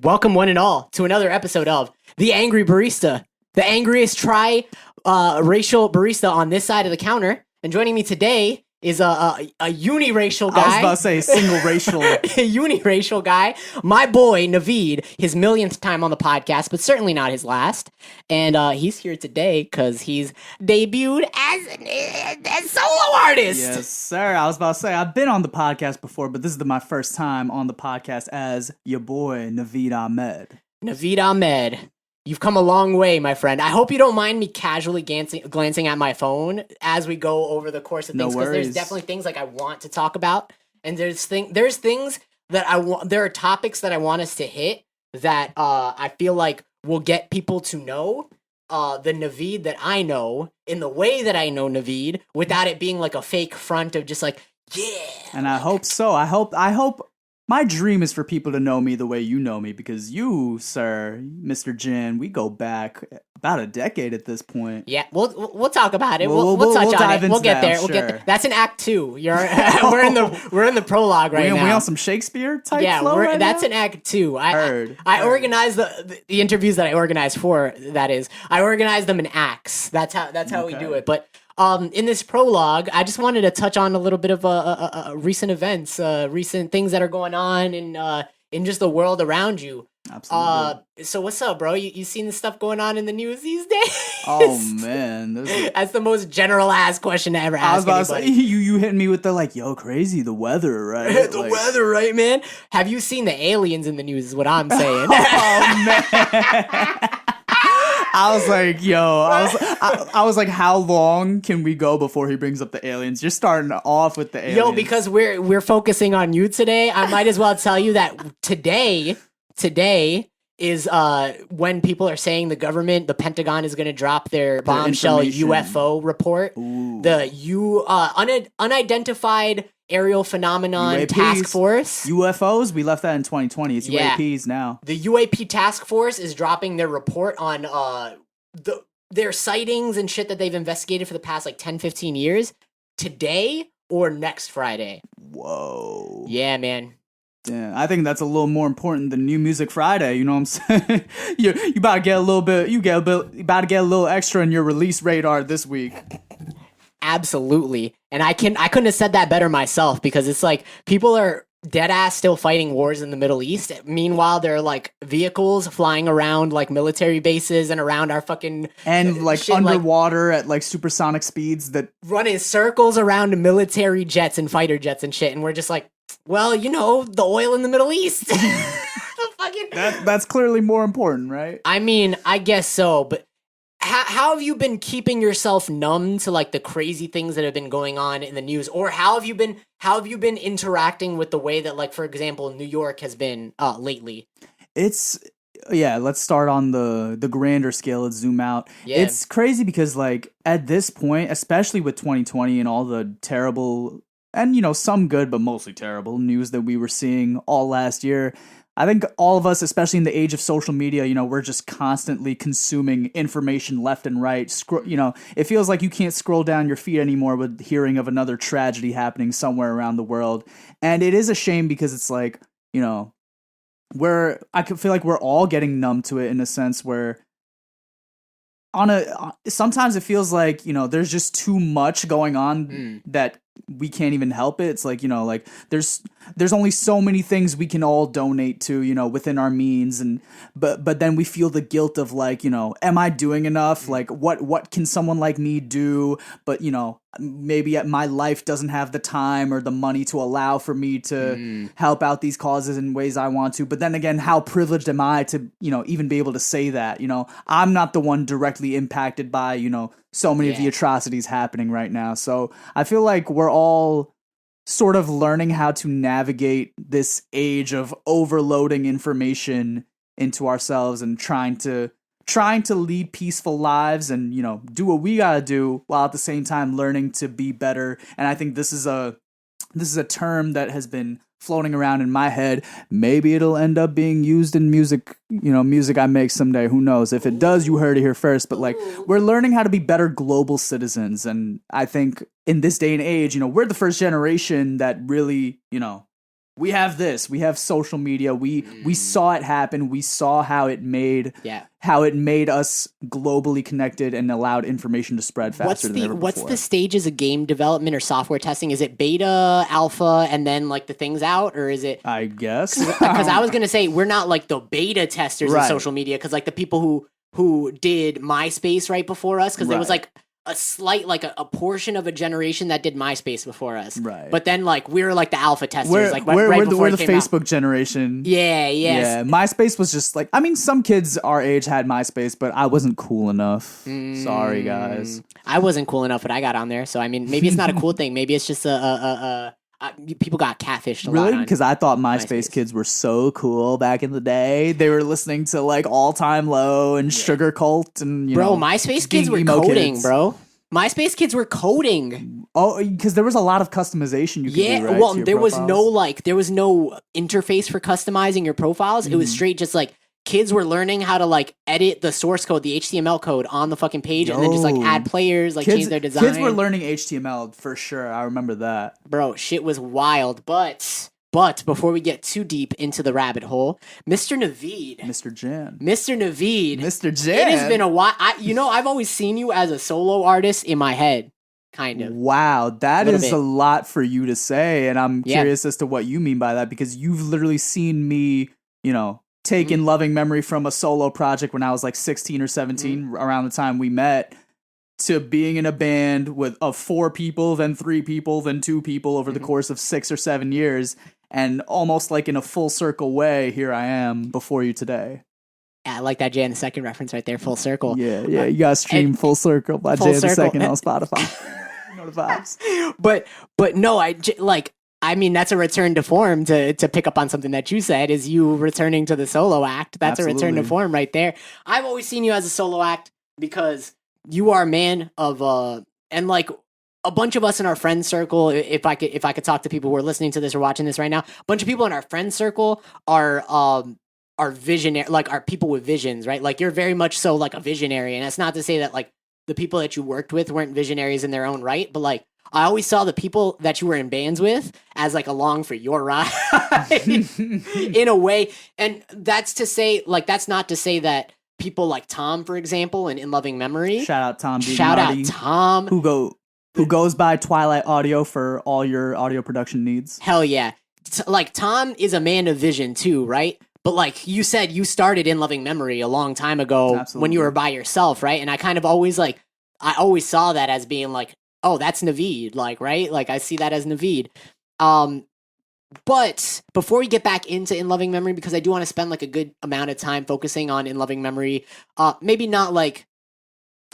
Welcome one and all to another episode of The Angry Barista, the angriest racial barista on this side of the counter. And joining me today is a uniracial guy. I was about to say single racial. A uniracial guy. My boy, Naveed, his millionth time on the podcast, but certainly not his last. And he's here today because he's debuted as solo artist. Yes, sir. I was about to say, I've been on the podcast before, but this is my first time on the podcast as your boy, Naveed Ahmed. Naveed Ahmed. You've come a long way, my friend. I hope you don't mind me casually glancing at my phone as we go over the course of things, because there's definitely things like I want to talk about, and there's things that I want. There are topics that I want us to hit that I feel like will get people to know the Naveed that I know in the way that I know Naveed, without it being like a fake front of just like, yeah. And I hope so. I hope. My dream is for people to know me the way you know me, because you, sir, Mr. Jin, we go back about a decade at this point. Yeah, we'll talk about it. We'll touch on it. We'll get there. We'll get there. That's in Act 2. We're in the prologue right now. We on some Shakespeare type flow right that's now? in Act 2. I organized the interviews that I organized for. That is, I organized them in acts. That's how we do it. But in this prologue, I just wanted to touch on a little bit of recent events, recent things that are going on in just the world around you. Absolutely. So what's up, bro? You seen the stuff going on in the news these days? Oh man, that's the most general ass question to ever ask. I was about anybody. to say, you hitting me with the like, yo, crazy, the weather, right? The weather, right, man? Have you seen the aliens in the news? Is what I'm saying. Oh man. I was like, I was like, how long can we go before he brings up the aliens? You're starting off with the aliens. Yo, because we're focusing on you today, I might as well tell you that today is when people are saying the Pentagon is going to drop their bombshell UFO report. Ooh. The unidentified aerial phenomenon UAPs. task force. UFOs, we left that in 2020. It's UAPs now. The UAP task force is dropping their report on their sightings and shit that they've investigated for the past like 10, 15 years today or next Friday. Whoa. Yeah, man. Yeah, I think that's a little more important than New Music Friday. You know what I'm saying? you about to get a little bit. You about to get a little extra in your release radar this week. Absolutely, and I couldn't have said that better myself, because it's like people are dead ass still fighting wars in the Middle East. Meanwhile, there are like vehicles flying around like military bases and around our fucking like shit, underwater at like supersonic speeds that running circles around military jets and fighter jets and shit. And we're just like, well, the oil in the Middle East. That's clearly more important, right? I mean, I guess so, but how have you been keeping yourself numb to like the crazy things that have been going on in the news, or how have you been interacting with the way that, like, for example, New York has been lately? Let's start on the grander scale. Let's zoom out. Yeah. It's crazy because like at this point, especially with 2020 and all the terrible and some good but mostly terrible news that we were seeing all last year, I think all of us, especially in the age of social media, we're just constantly consuming information left and right. It feels like you can't scroll down your feed anymore with hearing of another tragedy happening somewhere around the world. And it is a shame because it's like, I can feel like we're all getting numb to it in a sense where sometimes it feels like, there's just too much going on that we can't even help it. It's like, like there's only so many things we can all donate to, within our means. But then we feel the guilt of like, am I doing enough? Like what can someone like me do? But, maybe my life doesn't have the time or the money to allow for me to help out these causes in ways I want to. But then again, how privileged am I to, even be able to say that, I'm not the one directly impacted by, so many of the atrocities happening right now. So I feel like we're all sort of learning how to navigate this age of overloading information into ourselves and trying to lead peaceful lives and, do what we gotta do while at the same time learning to be better. And I think this is a term that has been floating around in my head. Maybe it'll end up being used in music, music I make someday. Who knows? If it does, you heard it here first. But like, we're learning how to be better global citizens. And I think in this day and age, we're the first generation that really, we have this. We have social media. We saw it happen. We saw how it made us globally connected and allowed information to spread faster than ever before. What's the stages of game development or software testing? Is it beta, alpha, and then like the thing's out, or is it? I guess because I was gonna say we're not like the beta testers of social media, because like the people who did MySpace right before us, because there was like a slight, like a portion of a generation that did MySpace before us. Right. But then like we were like the alpha testers. We're the Facebook generation. Yeah. MySpace was just like, I mean, some kids our age had MySpace, but I wasn't cool enough. Sorry, guys. I wasn't cool enough, but I got on there. So I mean, maybe it's not a cool thing. Maybe it's just people got catfished a lot. Really? Because I thought MySpace kids were so cool back in the day. They were listening to like All Time Low and Sugar Cult and MySpace kids were coding, bro. MySpace kids were coding. Oh, because there was a lot of customization you could do, right? Well, there was no interface for customizing your profiles. It was straight just like kids were learning how to like edit the source code, the HTML code on the fucking page, and then just like add players, like change their design. Kids were learning HTML for sure. I remember that. Bro, shit was wild. But before we get too deep into the rabbit hole, Mr. Naveed. Mr. Jan. It has been a while. I've always seen you as a solo artist in my head, kind of. Wow, that is a lot for you to say, and I'm curious as to what you mean by that, because you've literally seen me, take in Loving Memory from a solo project when I was like 16 or 17, around the time we met, to being in a band of 4 people, then 3 people, then 2 people over the course of 6 or 7 years. And almost like in a full circle way, here I am before you today. Yeah, I like that Jay and the Second reference right there, full circle. Yeah, you gotta stream Full Circle by Jay and the Second on Spotify. You know the vibes. But no, I mean, that's a return to form to pick up on something that you said, is you returning to the solo act. That's Absolutely. A return to form right there. I've always seen you as a solo act because you are a man of, and like, a bunch of us in our friend circle, if I could talk to people who are listening to this or watching this right now, a bunch of people in our friend circle are visionary, like are people with visions, right? Like you're very much so like a visionary, and that's not to say that like the people that you worked with weren't visionaries in their own right, but like I always saw the people that you were in bands with as like along for your ride in a way, and that's not to say that people like Tom, for example, in Loving Memory, shout out Tom, who goes by Twilight Audio for all your audio production needs. Hell yeah. Like, Tom is a man of vision too, right? But like you said, you started in Loving Memory a long time ago. Absolutely. When you were by yourself, right? And I kind of always I always saw that as being like, oh, that's Naveed, like, right? Like, I see that as Naveed. But before we get back into In Loving Memory, because I do want to spend like a good amount of time focusing on In Loving Memory, maybe not like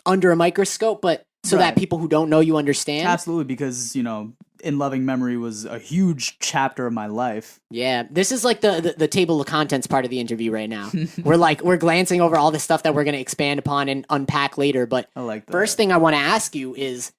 under a microscope, but so that people who don't know you understand. Absolutely, because, In Loving Memory was a huge chapter of my life. Yeah, this is like the table of contents part of the interview right now. we're glancing over all the stuff that we're going to expand upon and unpack later. But I like that. First thing I want to ask you is,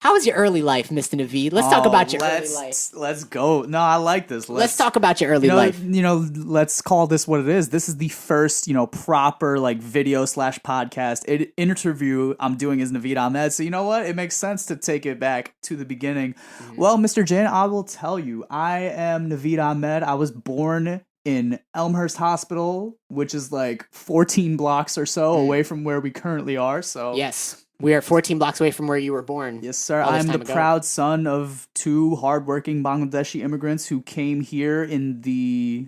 how was your early life, Mr. Naveed? Let's talk about your early life. Let's go. No, I like this. Let's talk about your early life. Let's call this what it is. This is the first, proper like video / podcast interview I'm doing as Naveed Ahmed. So you know what? It makes sense to take it back to the beginning. Mm-hmm. Well, Mr. Jan, I will tell you, I am Naveed Ahmed. I was born in Elmhurst Hospital, which is like 14 blocks or so away from where we currently are. So yes. We are 14 blocks away from where you were born. Yes, sir. I am the proud son of 2 hardworking Bangladeshi immigrants who came here in the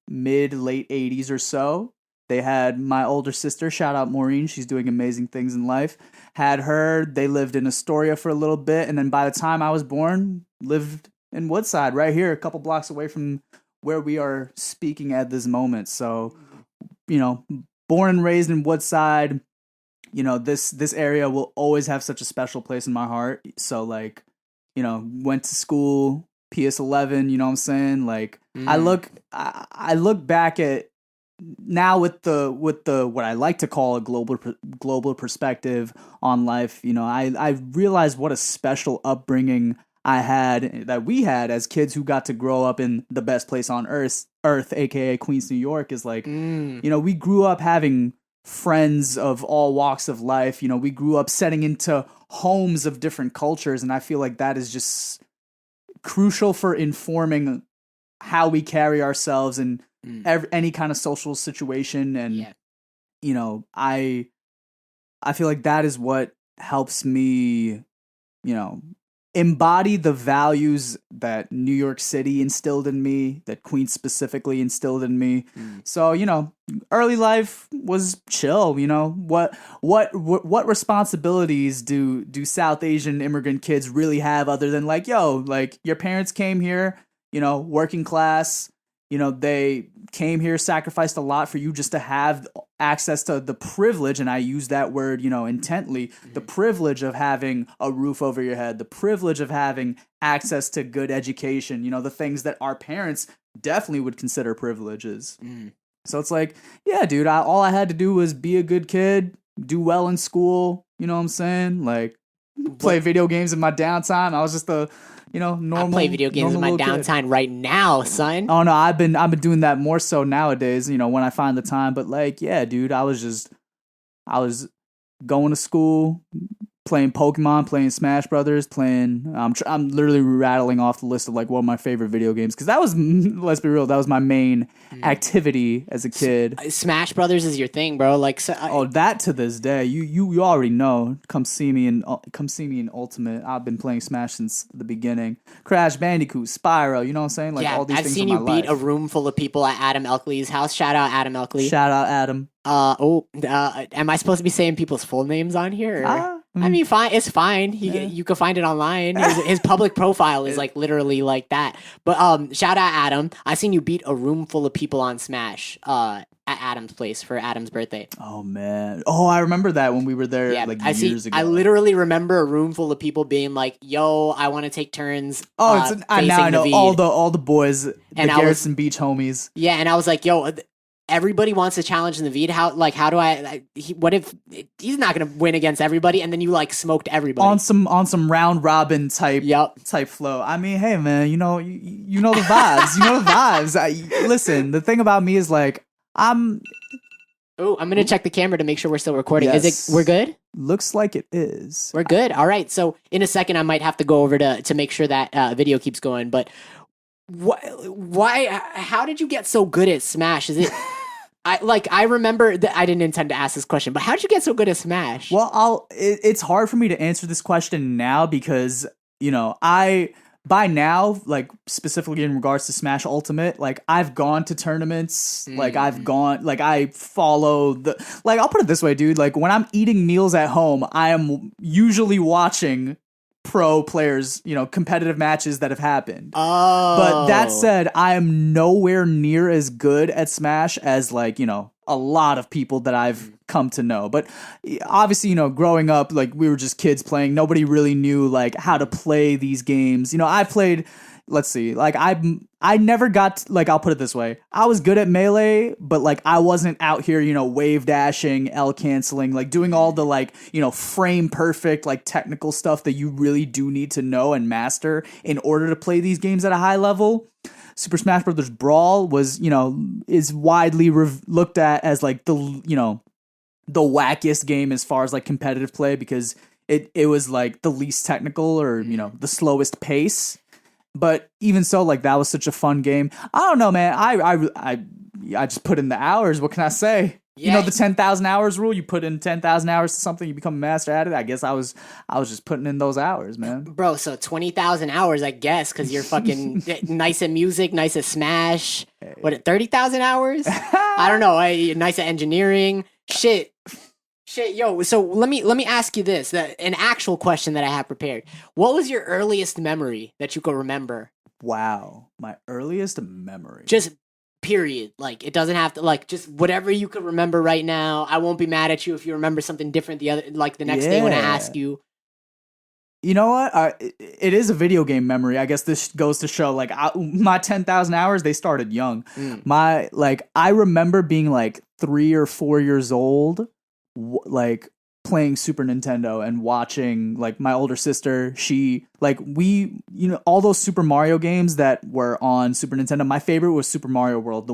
mid-late 80s or so. They had my older sister, shout out Maureen, she's doing amazing things in life. Had her, they lived in Astoria for a little bit, and then by the time I was born, lived in Woodside, right here, a couple blocks away from where we are speaking at this moment. So, born and raised in Woodside. This area will always have such a special place in my heart. So went to school, PS11, you know what I'm saying? Like I look back at now with the what I like to call a global perspective on life. I realized what a special upbringing that we had as kids who got to grow up in the best place on earth, aka Queens, New York, is we grew up having friends of all walks of life. We grew up setting into homes of different cultures, and I feel like that is just crucial for informing how we carry ourselves in any kind of social situation. And, you know, I feel like that is what helps me, you know, embody the values that New York City instilled in me, that Queens specifically instilled in me. So, you know, early life was chill. You know, what responsibilities do South Asian immigrant kids really have other than like, yo, like your parents came here, you know, working class, you know, they came here, sacrificed a lot for you just to have access to the privilege, and I use that word, you know, intently, the privilege of having a roof over your head, the privilege of having access to good education, you know, the things that our parents definitely would consider privileges. So it's like, yeah, dude, all I had to do was be a good kid, do well in school, you know what I'm saying? Like, play video games in my downtime. I was just a, you know, normal. I play video games in my downtime right now, son. Oh no, I've been doing that more so nowadays, you know, when I find the time. But like, yeah, dude, I was going to school, playing Pokemon, playing Smash Brothers, playing. I'm literally rattling off the list of like one of my favorite video games because that was, let's be real, that was my main activity as a kid. Smash Brothers is your thing, bro. Like, that to this day, you already know. Come see me in Ultimate. I've been playing Smash since the beginning. Crash Bandicoot, Spyro. You know what I'm saying? Like all these things. I've seen you beat a room full of people at Adam Elkley's house. Shout out Adam Elkley. Shout out Adam. Am I supposed to be saying people's full names on here? I mean, fine. It's fine. You can find it online. His public profile is like literally like that. But shout out Adam. I seen you beat a room full of people on Smash at Adam's place for Adam's birthday. Oh man. Oh, I remember that when we were there years ago. I literally remember a room full of people being like, "Yo, I want to take turns." Now I know Naveed. all the boys, the Garrison Beach homies. Yeah, and I was like, "Yo." Everybody wants to challenge Naveed. How do what if he's not going to win against everybody? And then you like smoked everybody on some round robin type flow. I mean, hey man, you know the vibes. You know the vibes. Listen, the thing about me is like I'm going to check the camera to make sure we're still recording. Yes. We're good? Looks like it is. We're good. All right. So in a second, I might have to go over to make sure that video keeps going. But why? How did you get so good at Smash? Is it? I remember that I didn't intend to ask this question, but how did you get so good at Smash? Well, it's hard for me to answer this question now because, you know, by now, like specifically in regards to Smash Ultimate, like I've gone to tournaments, like I follow I'll put it this way, dude, like when I'm eating meals at home, I am usually watching pro players, you know, competitive matches that have happened. But that said, I am nowhere near as good at Smash as like, you know, a lot of people that I've come to know. But obviously, you know, growing up, like we were just kids playing. Nobody really knew like how to play these games. You know, I played, let's see, like I never got, like, I'll put it this way. I was good at Melee, but like I wasn't out here, you know, wave dashing, L canceling, like doing all the like, you know, frame perfect, like technical stuff that you really do need to know and master in order to play these games at a high level. Super Smash Bros. Brawl was, you know, is widely looked at as like the, you know, the wackiest game as far as like competitive play because it was like the least technical or, you know, the slowest pace. But even so, like that was such a fun game. I don't know, man. I just put in the hours. What can I say? Yeah. You know the 10,000 hours rule. You put in 10,000 hours to something, you become a master at it. I guess I was just putting in those hours, man. Bro, so 20,000 hours, I guess, because you're fucking nice at music, nice at Smash. Hey. What, 30,000 hours? I don't know. Nice at engineering. Shit, yo. So let me ask you this: an actual question that I have prepared. What was your earliest memory that you could remember? Wow, my earliest memory. Just period. Like it doesn't have to like just whatever you could remember right now. I won't be mad at you if you remember something different the next day when I ask you. You know what? It is a video game memory. I guess this goes to show like my 10,000 hours. They started young. I remember being like 3 or 4 years old. Like playing Super Nintendo and watching like my older sister, all those Super Mario games that were on Super Nintendo. My favorite was Super Mario World.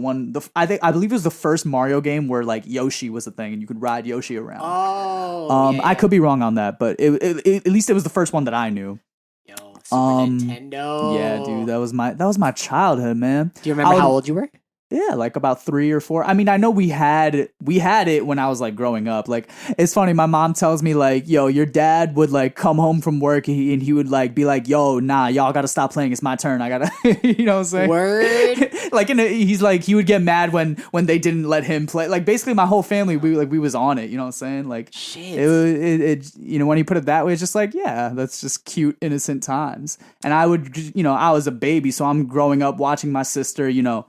I believe it was the first Mario game where like Yoshi was a thing and you could ride Yoshi around. Oh, I could be wrong on that, but at least it was the first one that I knew. Yo, Super Nintendo. Yeah, dude, that was my childhood, man. Do you remember how old you were? Yeah, like about 3 or 4. I mean, I know we had it when I was like growing up. Like, it's funny. My mom tells me like, "Yo, your dad would like come home from work and he would like be like, yo, nah, y'all gotta stop playing. It's my turn. I gotta," you know what I'm saying? Word. Like, he's like, he would get mad when they didn't let him play. Like, basically, my whole family, we was on it. You know what I'm saying? Like, shit. It you know, when you put it that way, it's just like, yeah, that's just cute, innocent times. And I would, you know, I was a baby, so I'm growing up watching my sister, you know.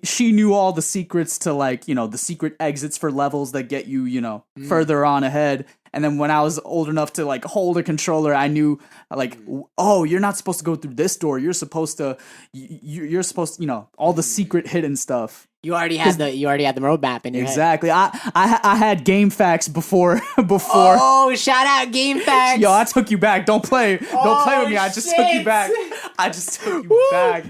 She knew all the secrets to like, you know, the secret exits for levels that get you, you know, further on ahead. And then when I was old enough to like hold a controller, I knew like, oh, you're not supposed to go through this door. You're supposed to, you're supposed to, you know, all the secret hidden stuff. You already had the roadmap in your exactly. Head. I had game facts before. Oh, shout out game facts! Yo, I took you back. Don't play with me. I just took you back.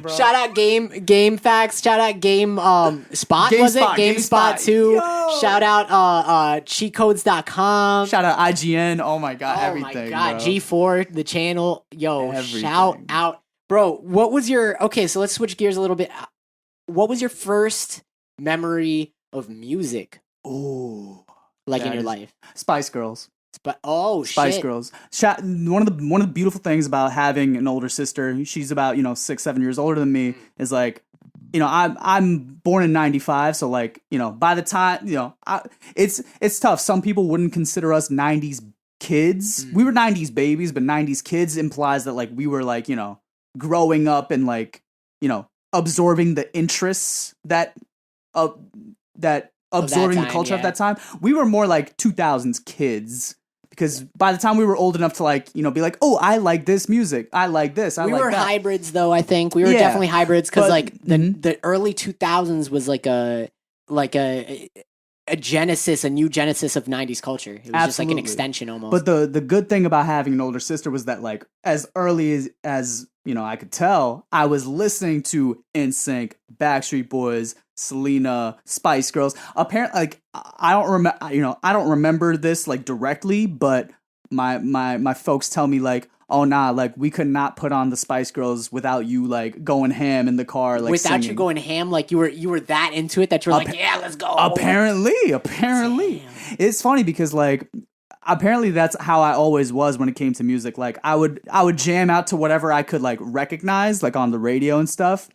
Bro. Shout out game facts. Shout out game spot. GameSpot too. Yo. Shout out cheatcodes.com. Shout out IGN. Oh my god, everything. Oh my god, bro. G4 the channel. Yo, shout out, bro. What was your okay? So let's switch gears a little bit. What was your first memory of music? Oh, like in your life? Spice Girls. Spice Girls. One of the beautiful things about having an older sister, she's about, you know, 6-7 years older than me, is like, you know, I'm born in 95, so like, you know, by the time, you know, it's tough. Some people wouldn't consider us 90s kids. We were 90s babies, but 90s kids implies that like we were like, you know, growing up and like, you know, absorbing the interests that absorbing the culture of that time. We were more like 2000s kids because by the time we were old enough to like, you know, be like, oh, I like this music. I like this. I like that. We were hybrids though, I think. We were definitely hybrids because like the early 2000s was like a genesis, a new genesis of 90s culture. It was just like an extension almost. But the good thing about having an older sister was that like as early as you know, I could tell I was listening to NSYNC, Backstreet Boys, Selena, Spice Girls. Apparently, like I don't remember this like directly, but my folks tell me like, oh nah, like we could not put on the Spice Girls without you like going ham in the car, like without singing. You going ham, like you were that into it that you're like, yeah, let's go. Apparently, Damn. It's funny because like. Apparently that's how I always was when it came to music. Like I would jam out to whatever I could like recognize, like on the radio and stuff.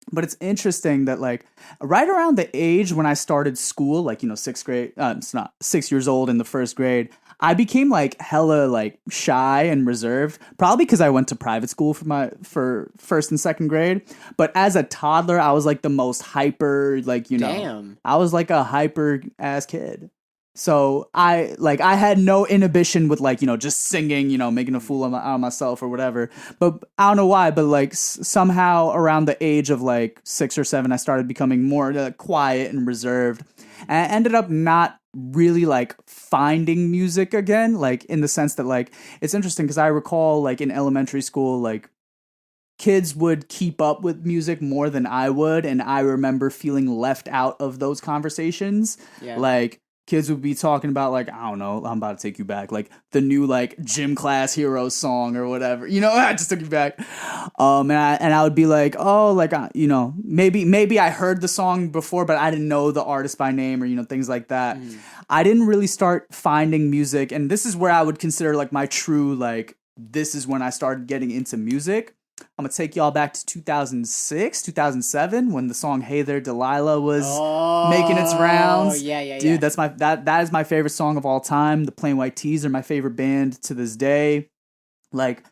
But it's interesting that like right around the age when I started school, like, you know, 6th grade, it's not 6 years old in the 1st grade, I became like hella like shy and reserved, probably because I went to private school for 1st and 2nd grade. But as a toddler, I was like the most hyper, like, you know, I was like a hyper ass kid. So I had no inhibition with like, you know, just singing, you know, making a fool out of myself or whatever. But I don't know why, but like somehow around the age of like 6 or 7, I started becoming more quiet and reserved. And I ended up not really like finding music again, like in the sense that like, it's interesting because I recall like in elementary school, like kids would keep up with music more than I would. And I remember feeling left out of those conversations. Yeah. Like, kids would be talking about like, I don't know, I'm about to take you back, like the new like gym class heroes song or whatever, you know. I just took you back, and I would be like, oh, like you know, maybe I heard the song before, but I didn't know the artist by name or, you know, things like that. I didn't really start finding music, and this is where I would consider like my true like, this is when I started getting into music. I'm going to take y'all back to 2006, 2007 when the song Hey There Delilah was making its rounds. Yeah. Dude, that's that is my favorite song of all time. The Plain White T's are my favorite band to this day. Like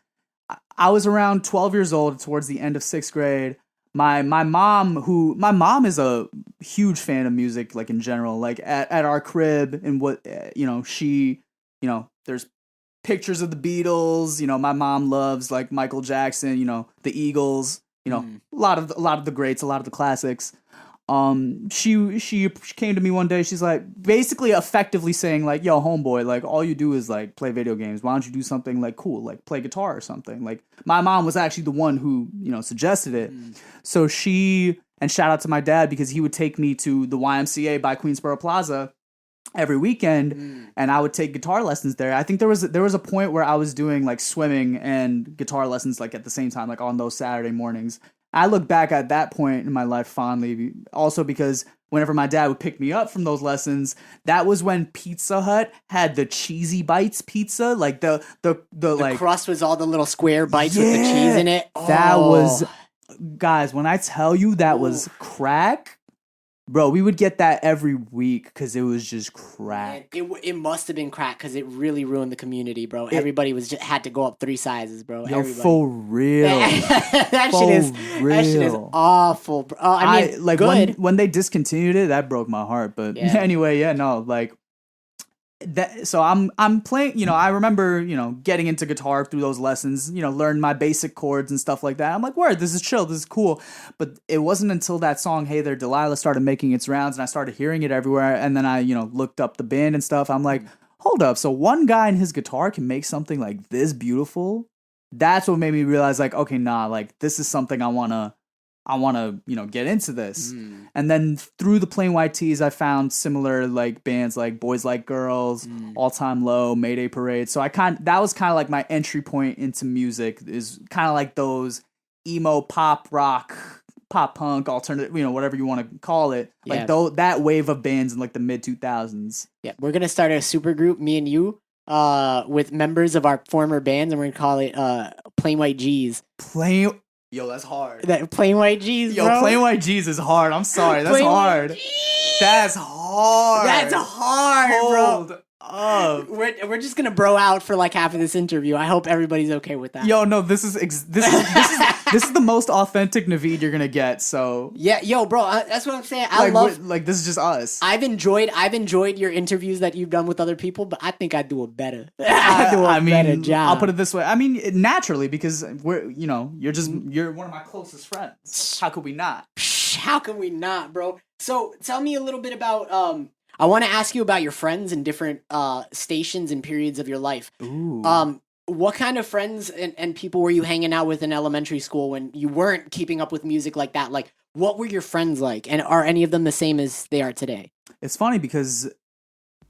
I was around 12 years old towards the end of 6th grade. My mom is a huge fan of music, like in general, like at our crib and what, you know, she, you know, there's pictures of the Beatles, you know, my mom loves like Michael Jackson, you know, the Eagles, you know, a lot of the greats, a lot of the classics. She came to me one day, she's like basically effectively saying like, yo, homeboy, like all you do is like play video games. Why don't you do something like cool, like play guitar or something? Like my mom was actually the one who, you know, suggested it. So and shout out to my dad because he would take me to the YMCA by Queensboro Plaza. every weekend, and I would take guitar lessons there. I think there was a point where I was doing like swimming and guitar lessons like at the same time, like on those Saturday mornings. I look back at that point in my life fondly, also because whenever my dad would pick me up from those lessons, that was when Pizza Hut had the cheesy bites pizza, like the like crust was all the little square bites with the cheese in it. That was, guys, when I tell you that was crack. Bro, we would get that every week because it was just crack. It must have been crack because it really ruined the community, bro. Everybody had to go up 3 sizes, bro. Yo, for real. that shit is awful, bro. I mean, like good. when they discontinued it, that broke my heart. But anyway, like that. So I'm playing. You know, I remember getting into guitar through those lessons. Learn my basic chords and stuff like that. I'm like, word, this is chill, this is cool. But it wasn't until that song "Hey There, Delilah" started making its rounds, and I started hearing it everywhere. And then I looked up the band and stuff. I'm like, hold up. So one guy and his guitar can make something like this beautiful. That's what made me realize, like, okay, nah, like this is something I wanna get into this. And then through the Plain White Tees, I found similar like bands like Boys Like Girls, All Time Low, Mayday Parade. So that was kind of like my entry point into music, is kind of like those emo pop rock, pop punk, alternative, whatever you want to call it. Like that wave of bands in like the mid 2000s. Yeah, we're going to start a super group, me and you, with members of our former bands, and we're going to call it Plain White G's. Yo, that's hard. That Plain White G's, bro. Yo, Plain White G's is hard. I'm sorry. That's hard. That's hard. That's hard, Hold bro. Up. We're just gonna bro out for like half of this interview. I hope everybody's okay with that. Yo, no, this is the most authentic Naveed you're gonna get. So yeah, yo, bro, that's what I'm saying. This is just us. I've enjoyed your interviews that you've done with other people, but I think I do it better. I mean, better job. I'll put it this way. I mean, naturally, because you're one of my closest friends. How could we not? How can we not, bro? So tell me a little bit about I want to ask you about your friends in different stations and periods of your life. Ooh. What kind of friends and people were you hanging out with in elementary school when you weren't keeping up with music like that? Like, what were your friends like? And are any of them the same as they are today? It's funny because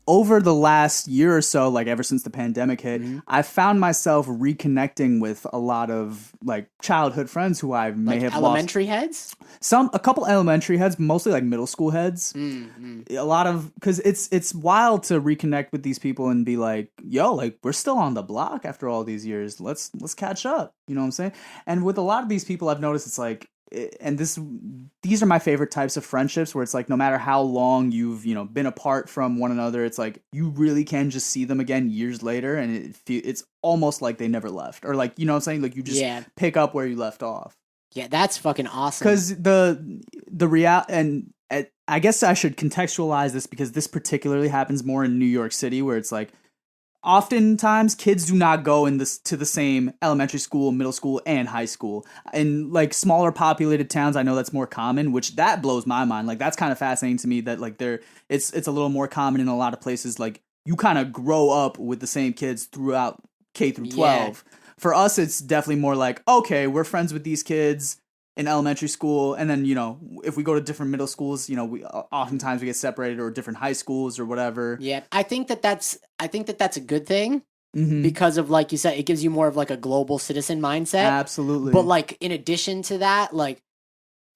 over the last year or so, like ever since the pandemic hit, I found myself reconnecting with a lot of like childhood friends who I may have elementary lost. heads. A couple elementary heads, mostly like middle school heads. A lot of, because it's wild to reconnect with these people and be like, yo, like we're still on the block after all these years. Let's catch up. You know what I'm saying? And with a lot of these people, I've noticed it's like, and these are my favorite types of friendships where it's like no matter how long you've been apart from one another, it's like you really can just see them again years later, and it's almost like they never left, or like what I'm saying, like you just pick up where you left off. Yeah, that's fucking awesome. Because the real, and I guess I should contextualize this because this particularly happens more in New York City, where it's like oftentimes kids do not go to the same elementary school, middle school, and high school. In like smaller populated towns, I know that's more common, which that blows my mind. Like that's kind of fascinating to me that like it's a little more common in a lot of places. Like you kind of grow up with the same kids throughout K through 12. Yeah. For us, it's definitely more like, okay, we're friends with these kids in elementary school, and then if we go to different middle schools, we oftentimes we get separated, or different high schools or whatever. Yeah, I think that's a good thing because of, like you said, it gives you more of like a global citizen mindset. Absolutely. But like in addition to that, like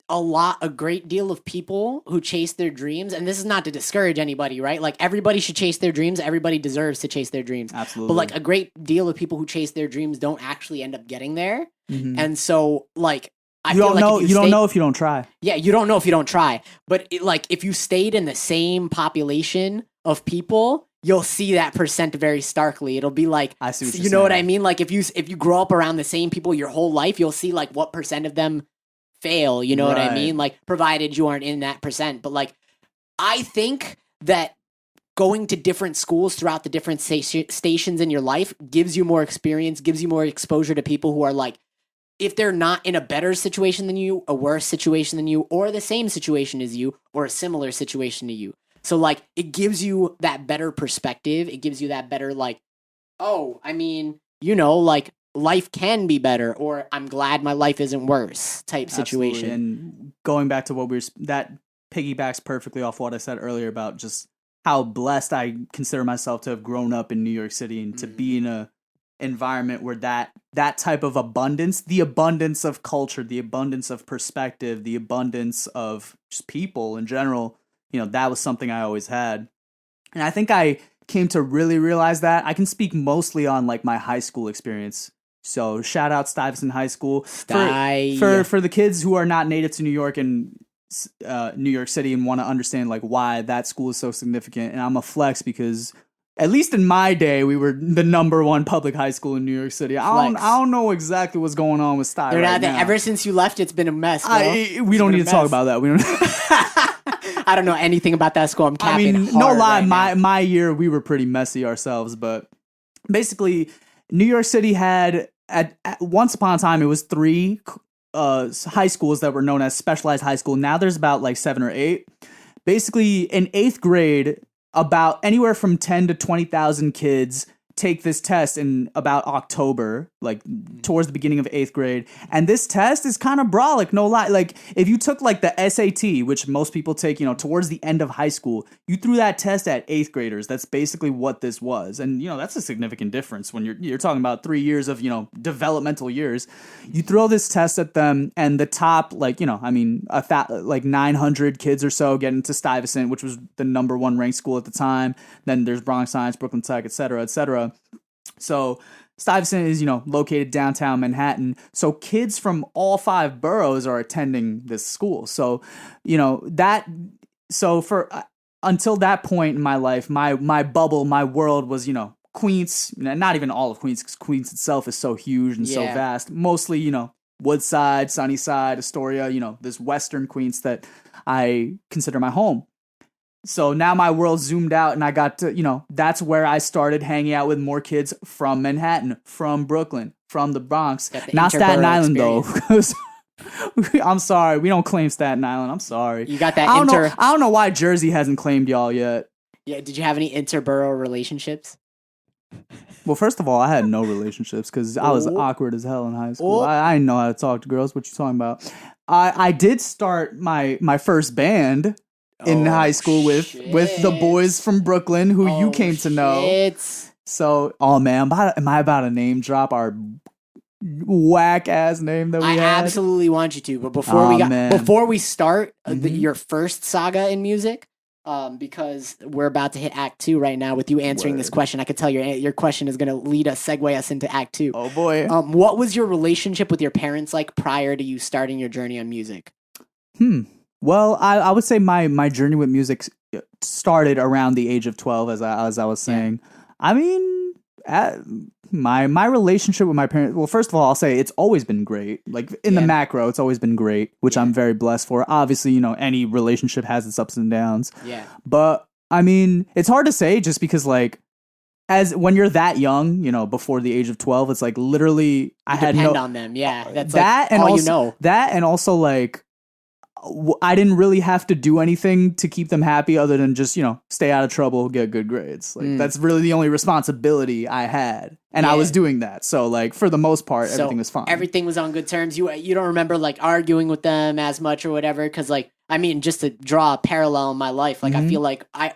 a great deal of people who chase their dreams, and this is not to discourage anybody, right? Like everybody should chase their dreams. Everybody deserves to chase their dreams. Absolutely. But like a great deal of people who chase their dreams don't actually end up getting there, and so like. You don't know if you don't try. Yeah, you don't know if you don't try. But if you stayed in the same population of people, you'll see that percent very starkly. It'll be like, I see what you're saying. What I mean? Like if you grow up around the same people your whole life, you'll see like what percent of them fail. You know what I mean? Like provided you aren't in that percent. But like, I think that going to different schools throughout the different stations in your life gives you more experience, gives you more exposure to people who are like, if they're not in a better situation than you, a worse situation than you, or the same situation as you, or a similar situation to you. So, like, it gives you that better perspective. It gives you that better, like, oh, I mean, like, life can be better, or I'm glad my life isn't worse type situation. Absolutely. And going back to that piggybacks perfectly off what I said earlier about just how blessed I consider myself to have grown up in New York City and to be in a environment where that type of abundance, the abundance of culture, the abundance of perspective, the abundance of just people in general, that was something I always had. And I think I came to really realize that. I can speak mostly on like my high school experience. So shout out Stuyvesant High School for the kids who are not native to New York and New York City and want to understand like why that school is so significant. And I'm a flex because at least in my day, we were the number one public high school in New York City. I don't know exactly what's going on with Stuyvesant right now. Ever since you left, it's been a mess, bro. We don't need to talk about that. We don't. I don't know anything about that school. I'm capping hard no lie, right my year we were pretty messy ourselves, but basically, New York City had at once upon a time it was 3 high schools that were known as specialized high school. Now there's about like 7 or 8. Basically, in 8th grade, about anywhere from 10 to 20,000 kids take this test in about October, like towards the beginning of 8th grade. And this test is kind of brolic, no lie. Like if you took like the SAT, which most people take, towards the end of high school, you threw that test at 8th graders. That's basically what this was. And, that's a significant difference when you're talking about 3 years of, developmental years. You throw this test at them and the top, like, like 900 kids or so get into Stuyvesant, which was the number 1 ranked school at the time. Then there's Bronx Science, Brooklyn Tech, et cetera, et cetera. So Stuyvesant is, located downtown Manhattan. So kids from all 5 boroughs are attending this school. So, until that point in my life, my bubble, my world was, Queens, not even all of Queens, because Queens itself is so huge and so vast. Mostly, Woodside, Sunnyside, Astoria, this Western Queens that I consider my home. So now my world zoomed out and I got to, that's where I started hanging out with more kids from Manhattan, from Brooklyn, from the Bronx. Not Staten Island, though. I'm sorry. We don't claim Staten Island. I'm sorry. You got that I don't know why Jersey hasn't claimed y'all yet. Yeah. Did you have any interborough relationships? Well, first of all, I had no relationships because I was awkward as hell in high school. I didn't know how to talk to girls. What you talking about? I did start my first band in high school with the boys from Brooklyn who you came to know. So, man, am I about to name drop our whack ass name that we had? I absolutely want you to, but before we start your first saga in music, because we're about to hit Act 2 right now with you answering this question. I could tell your question is going to segue us into Act 2. Oh boy. What was your relationship with your parents like prior to you starting your journey on music? Well, I would say my journey with music started around the age of 12, as I was saying. I mean, my relationship with my parents. Well, first of all, I'll say it's always been great. Like in the macro, it's always been great, which I'm very blessed for. Obviously, any relationship has its ups and downs. Yeah. But I mean, it's hard to say just because like as when you're that young, before the age of 12, it's like literally I had no on them. Yeah, that's that, like and all also, that, and also like. I didn't really have to do anything to keep them happy other than just, stay out of trouble, get good grades. Like that's really the only responsibility I had. And I was doing that. So like for the most part, everything was fine. Everything was on good terms. You don't remember like arguing with them as much or whatever. Cause like, I mean, just to draw a parallel in my life, like I feel like I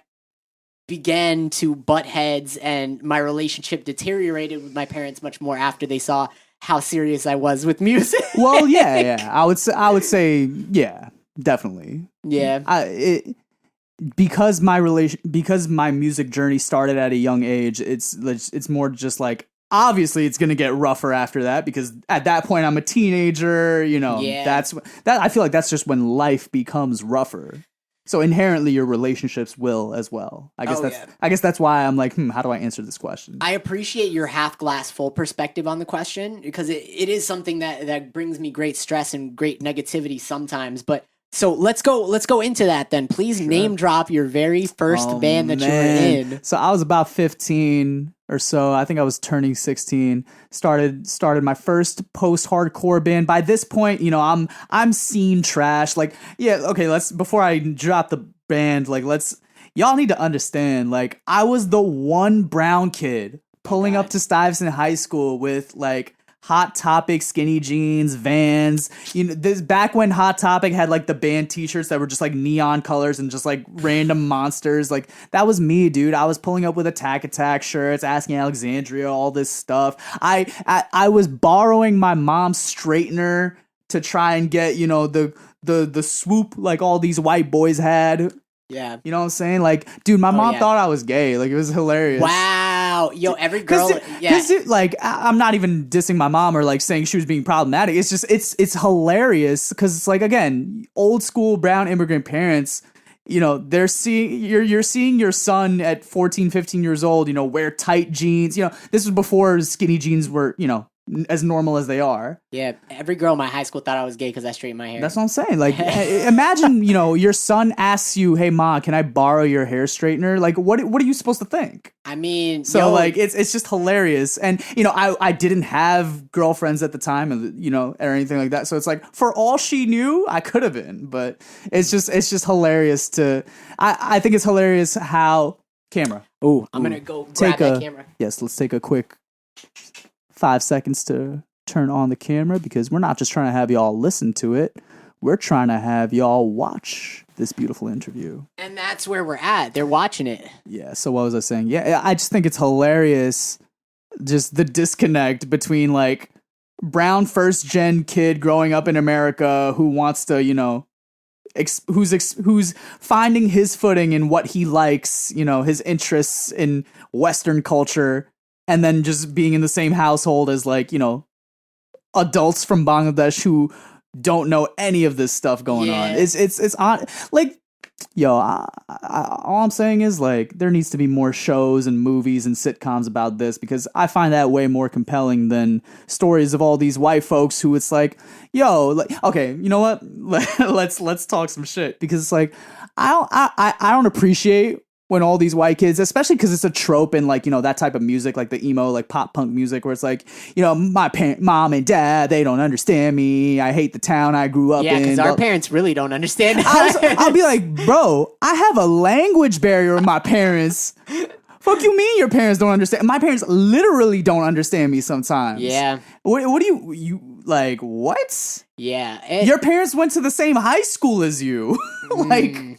began to butt heads and my relationship deteriorated with my parents much more after they saw how serious I was with music. Well, yeah. I would say, yeah, definitely. Yeah. Because my music journey started at a young age, it's more just like, obviously it's going to get rougher after that because at that point I'm a teenager, that's that. I feel like that's just when life becomes rougher. So inherently your relationships will as well. I guess that's why I'm like, how do I answer this question? I appreciate your half glass full perspective on the question because it is something that brings me great stress and great negativity sometimes. But so let's go into that then. Please name drop your very first band that you were in. So I was about 15 or so. I think I was turning 16. Started my first post-hardcore band. By this point, I'm scene trash. Like, yeah, okay, before I drop the band, like y'all need to understand, like I was the one brown kid pulling up to Stuyvesant High School with like Hot Topic skinny jeans, Vans. You know, this back when Hot Topic had like the band t-shirts that were just like neon colors and just like random monsters. Like that was me, dude. I was pulling up with Attack shirts, Asking Alexandria, all this stuff. I was borrowing my mom's straightener to try and get, you know, the swoop like all these white boys had. Yeah. You know what I'm saying? Like, dude, my mom thought I was gay. Like, it was hilarious. Wow. Yo, every girl. Like, I'm not even dissing my mom or like saying she was being problematic. It's just, it's hilarious because it's like, again, old school brown immigrant parents, you know, they're seeing, you're seeing your son at 14, 15 years old, you know, wear tight jeans. You know, this was before skinny jeans were, you know, as normal as they are. Yeah, every girl in my high school thought I was gay because I straightened my hair. That's what I'm saying. Like, imagine, you know, your son asks you, "Hey, Ma, can I borrow your hair straightener?" Like, what are you supposed to think? I mean, so like, it's just hilarious. And you know, I didn't have girlfriends at the time, you know, or anything like that. So it's like, for all she knew, I could have been. But it's just hilarious to. I think it's hilarious how camera. Ooh, I'm gonna go grab that camera. Yes, let's take a quick 5 seconds to turn on the camera because we're not just trying to have y'all listen to it. We're trying to have y'all watch this beautiful interview. And that's where we're at. They're watching it. Yeah. So what was I saying? Yeah, I just think it's hilarious. Just the disconnect between like brown first gen kid growing up in America who wants to, you know, who's finding his footing in what he likes, you know, his interests in Western culture. And then just being in the same household as like, you know, adults from Bangladesh who don't know any of this stuff going on. It's on like, yo, all I'm saying is like there needs to be more shows and movies and sitcoms about this because I find that way more compelling than stories of all these white folks who it's like, yo, like, okay, you know what? let's talk some shit because it's like I don't appreciate when all these white kids, especially because it's a trope in like, you know, that type of music, like the emo, like pop punk music where it's like, you know, my mom and dad, they don't understand me. I hate the town I grew up in. Yeah, because our parents really don't understand. I'll be like, bro, I have a language barrier with my parents. Fuck you mean your parents don't understand? My parents literally don't understand me sometimes. Yeah. What do you like, what? Yeah. Your parents went to the same high school as you. They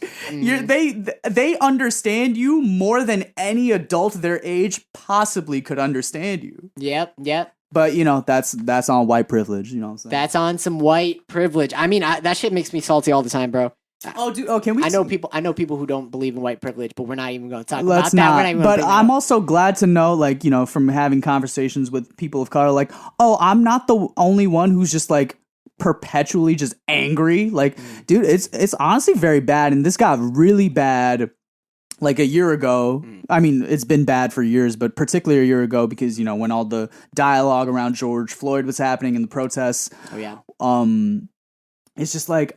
understand you more than any adult their age possibly could understand you. Yep. But, you know, that's on white privilege, you know what I'm saying? That's on some white privilege. I mean, that shit makes me salty all the time, bro. Oh, dude. Oh, can we? I know people who don't believe in white privilege, but we're not even going to talk Let's about that. not. We're not even but I'm also glad to know, like, you know, from having conversations with people of color, like, oh, I'm not the only one who's just like perpetually just angry. Like, dude, it's honestly very bad, and this got really bad like a year ago. I mean, it's been bad for years, but particularly a year ago because, you know, when all the dialogue around George Floyd was happening and the protests. Oh yeah. It's just like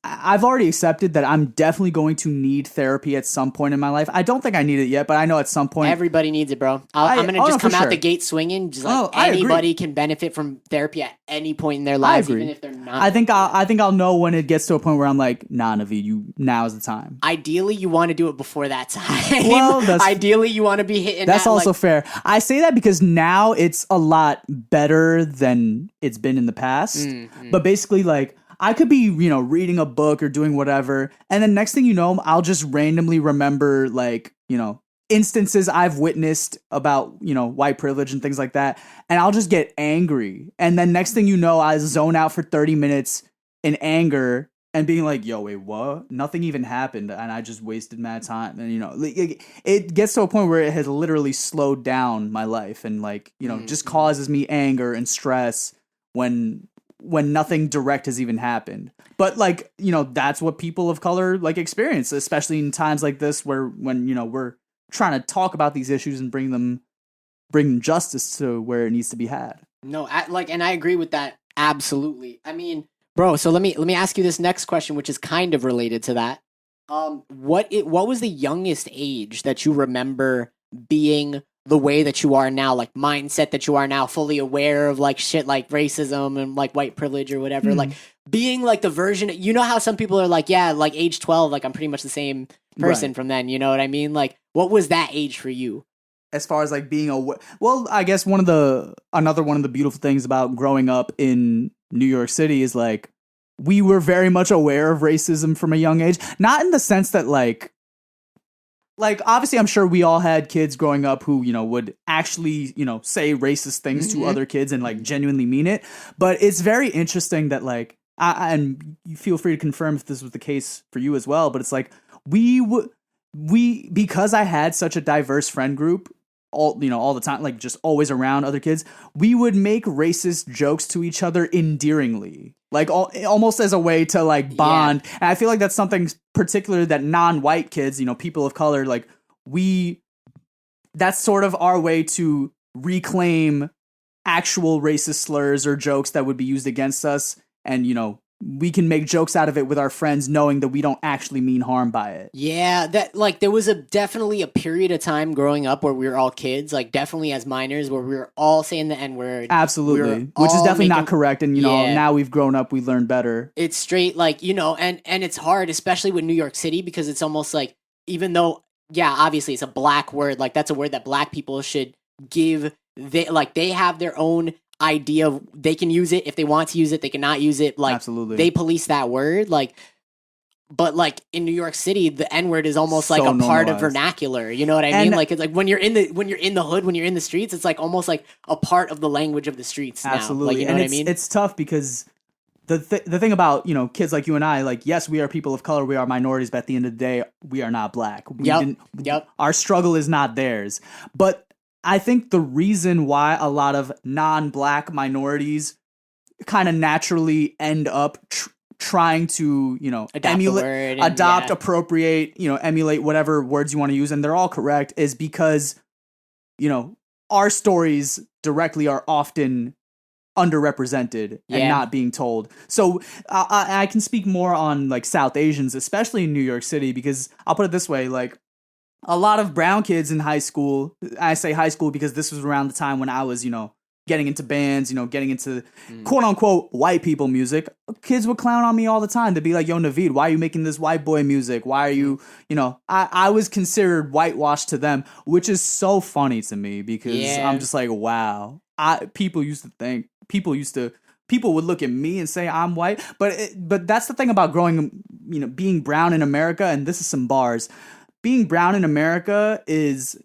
I've already accepted that I'm definitely going to need therapy at some point in my life. I don't think I need it yet, but I know at some point. Everybody needs it, bro. I'm going to just come out the gate swinging. Just like anybody can benefit from therapy at any point in their lives, even if they're not. I think I'll know when it gets to a point where I'm like, nah, Naveed, now is the time. Ideally, you want to do it before that time. Well, ideally, you want to be hitting. That's also fair. I say that because now it's a lot better than it's been in the past. But basically, like, I could be, you know, reading a book or doing whatever, and then next thing you know, I'll just randomly remember, like, you know, instances I've witnessed about, you know, white privilege and things like that, and I'll just get angry. And then next thing you know, I zone out for 30 minutes in anger and being like, yo, wait, what? Nothing even happened, and I just wasted mad time. And, you know, it gets to a point where it has literally slowed down my life and, like, you know, just causes me anger and stress when nothing direct has even happened. But, like, you know, that's what people of color, like, experience, especially in times like this when, you know, we're trying to talk about these issues and bring justice to where it needs to be had. No, and I agree with that. Absolutely. I mean, bro, so let me ask you this next question, which is kind of related to that. What was the youngest age that you remember being the way that you are now, like mindset that you are now, fully aware of like shit like racism and like white privilege or whatever, like being like the version, you know how some people are like, yeah, like age 12, like I'm pretty much the same person from then, you know what I mean? Like, what was that age for you? as far as like being well, I guess another one of the beautiful things about growing up in New York City is like we were very much aware of racism from a young age. Not in the sense that like obviously I'm sure we all had kids growing up who, would actually, say racist things to other kids and like genuinely mean it. But it's very interesting that like, and you feel free to confirm if this was the case for you as well, but it's like because I had such a diverse friend group, all the time, like just always around other kids, we would make racist jokes to each other endearingly, like almost as a way to like bond. Yeah. And I feel like that's something particular that non-white kids, people of color, like that's sort of our way to reclaim actual racist slurs or jokes that would be used against us. And, we can make jokes out of it with our friends knowing that we don't actually mean harm by it. Yeah, that like there was definitely a period of time growing up where we were all kids, like definitely as minors, where we were all saying the N-word. Absolutely. Which is definitely not correct. And, now we've grown up, we learned better. It's straight like, and it's hard, especially with New York City, because it's almost like, even though, yeah, obviously it's a black word, like that's a word that black people should give, they have their own idea of, they can use it if they want to use it, they cannot use it, like absolutely they police that word, like, but like in New York City the N-word is almost so like a normalized part of vernacular, you know what I mean? Like it's like when you're in the hood, when you're in the streets, it's like almost like a part of the language of the streets now. Absolutely. Like, you know what I mean? It's tough because the thing about kids like you and I, like, yes, we are people of color, we are minorities, but at the end of the day we are not black. Our struggle is not theirs. But I think the reason why a lot of non-black minorities kind of naturally end up trying to, adopt, appropriate, emulate whatever words you want to use, and they're all correct, is because, our stories directly are often underrepresented and not being told. So I can speak more on like South Asians, especially in New York City, because I'll put it this way, like, a lot of brown kids in high school, I say high school because this was around the time when I was, getting into bands, getting into quote unquote white people music. Kids would clown on me all the time. They'd be like, yo, Naveed, why are you making this white boy music? Why are you, I was considered whitewashed to them, which is so funny to me because I'm just like, wow. People would look at me and say I'm white, but that's the thing about being brown in America, and this is some bars. Being brown in America is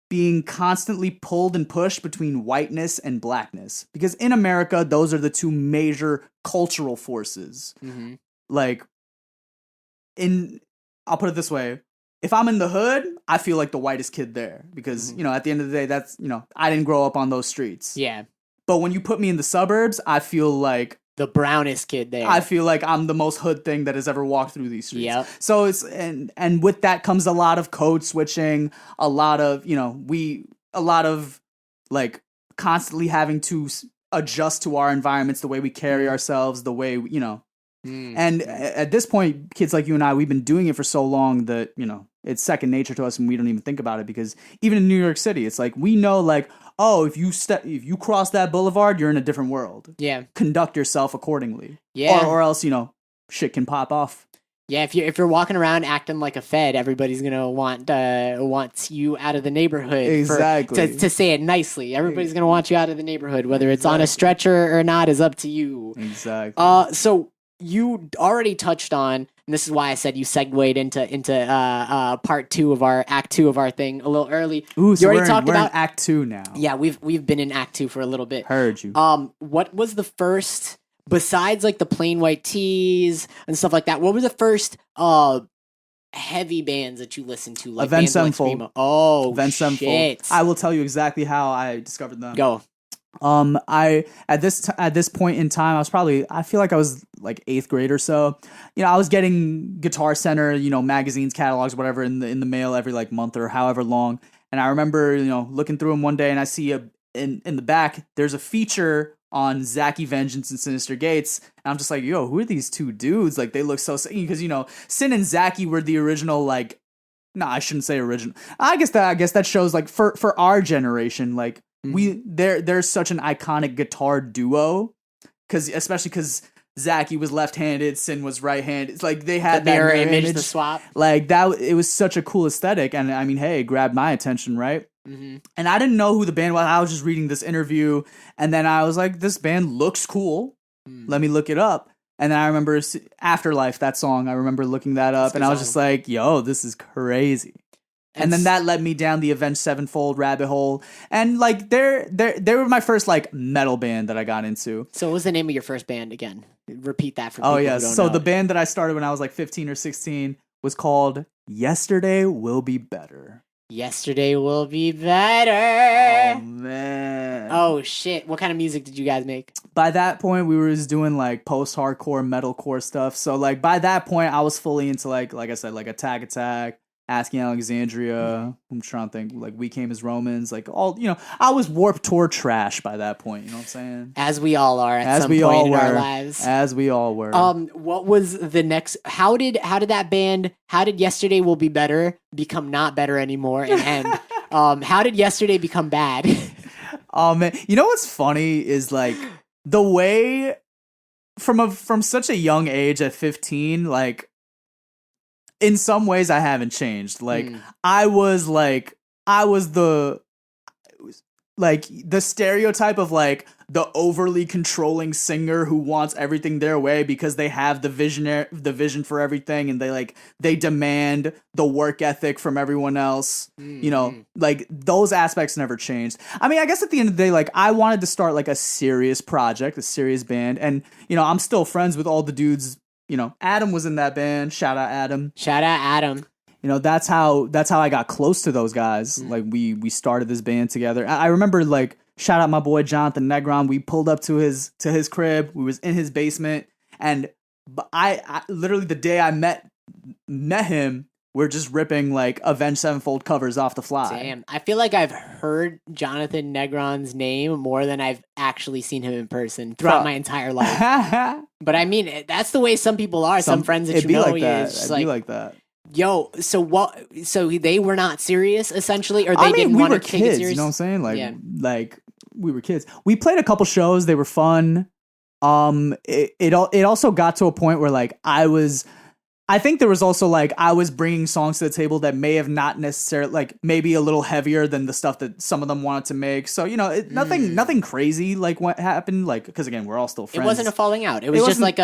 being constantly pulled and pushed between whiteness and blackness. Because in America, those are the two major cultural forces. Mm-hmm. Like, I'll put it this way. If I'm in the hood, I feel like the whitest kid there. Because, at the end of the day, that's, I didn't grow up on those streets. Yeah. But when you put me in the suburbs, I feel like the brownest kid there. I feel like I'm the most hood thing that has ever walked through these streets. Yep. So it's and with that comes a lot of code switching, a lot of like constantly having to adjust to our environments, the way we carry ourselves, the way And at this point, kids like you and I, we've been doing it for so long that it's second nature to us, and we don't even think about it, because even in New York City, it's like we know, like, oh, if you cross that boulevard, you're in a different world. Yeah. Conduct yourself accordingly. Yeah. Or else, shit can pop off. Yeah, if you're walking around acting like a Fed, everybody's gonna want you out of the neighborhood. Exactly. To say it nicely, everybody's gonna want you out of the neighborhood. Whether it's on a stretcher or not is up to you. Exactly. So you already touched on, and this is why I said you segued into part 2 of our act 2 of our thing a little early. Ooh, so we're in act 2 now. Yeah, we've been in act 2 for a little bit. Heard you. What was the first, besides like the plain white tees and stuff like that? What were the first heavy bands that you listened to? Like Avenged bands Sevenfold. Like Avenged Sevenfold. Shit. I will tell you exactly how I discovered them. Go. I at this point in time, I feel like I was like 8th grade or so. I was getting Guitar Center, magazines, catalogs, whatever in the mail every like month or however long. And I remember, looking through them one day, and I see in the back there's a feature on Zachy Vengeance and Sinister Gates. And I'm just like, yo, who are these two dudes? Like, they look so, because Sin and Zachy were the original, like, no, I shouldn't say original. I guess that shows, like, for our generation, like, they're such an iconic guitar duo, especially because Zachy was left-handed, Sin was right-handed. It's like they had the mirror image, the swap. Like that, it was such a cool aesthetic, and I mean, hey, it grabbed my attention, right? Mm-hmm. And I didn't know who the band was. I was just reading this interview, and then I was like, this band looks cool. Let me look it up. And then I remember Afterlife, that song. I remember looking that up, and I was just like, yo, this is crazy. And then that led me down the Avenged Sevenfold rabbit hole. And like they were my first like metal band that I got into. So what was the name of your first band again? Repeat that for people who don't know. So the band that I started when I was like 15 or 16 was called Yesterday Will Be Better. Yesterday Will Be Better. Oh, man. Oh, shit. What kind of music did you guys make? By that point, we were just doing, like, post-hardcore, metalcore stuff. So, like, by that point, I was fully into, like I said, like, Attack, Asking Alexandria. I'm trying to think, like, We Came as Romans. Like, all, I was Warped Tour trash by that point. You know what I'm saying? As we all are at some point in our lives. As we all were. What was the next... How did Yesterday Will Be Better become not better anymore and end? How did Yesterday become bad? Man, you know what's funny is, like, the way... From such a young age at 15, like... In some ways, I haven't changed. Like, I was the stereotype of like the overly controlling singer who wants everything their way because they have the vision for everything, and they demand the work ethic from everyone else. Like those aspects never changed. I mean, I guess at the end of the day, like I wanted to start like a serious project, a serious band, and I'm still friends with all the dudes. Adam was in that band. Shout out Adam. That's how I got close to those guys. Like we started this band together. I remember like shout out my boy Jonathan Negron. We pulled up to his crib. We was in his basement, and I literally the day I met him, we're just ripping like Avenged Sevenfold covers off the fly. Damn, I feel like I've heard Jonathan Negron's name more than I've actually seen him in person throughout my entire life. But I mean, that's the way some people are. Some friends that you know, like that. It'd be like that. Yo, so what? So they were not serious, essentially, or they didn't want to take it serious. You know what I'm saying? Like we were kids. We played a couple shows. They were fun. It also got to a point where like I think there was also like I was bringing songs to the table that may have not necessarily like maybe a little heavier than the stuff that some of them wanted to make. So nothing crazy like what happened. Like because again we're all still friends. It wasn't a falling out. It was just like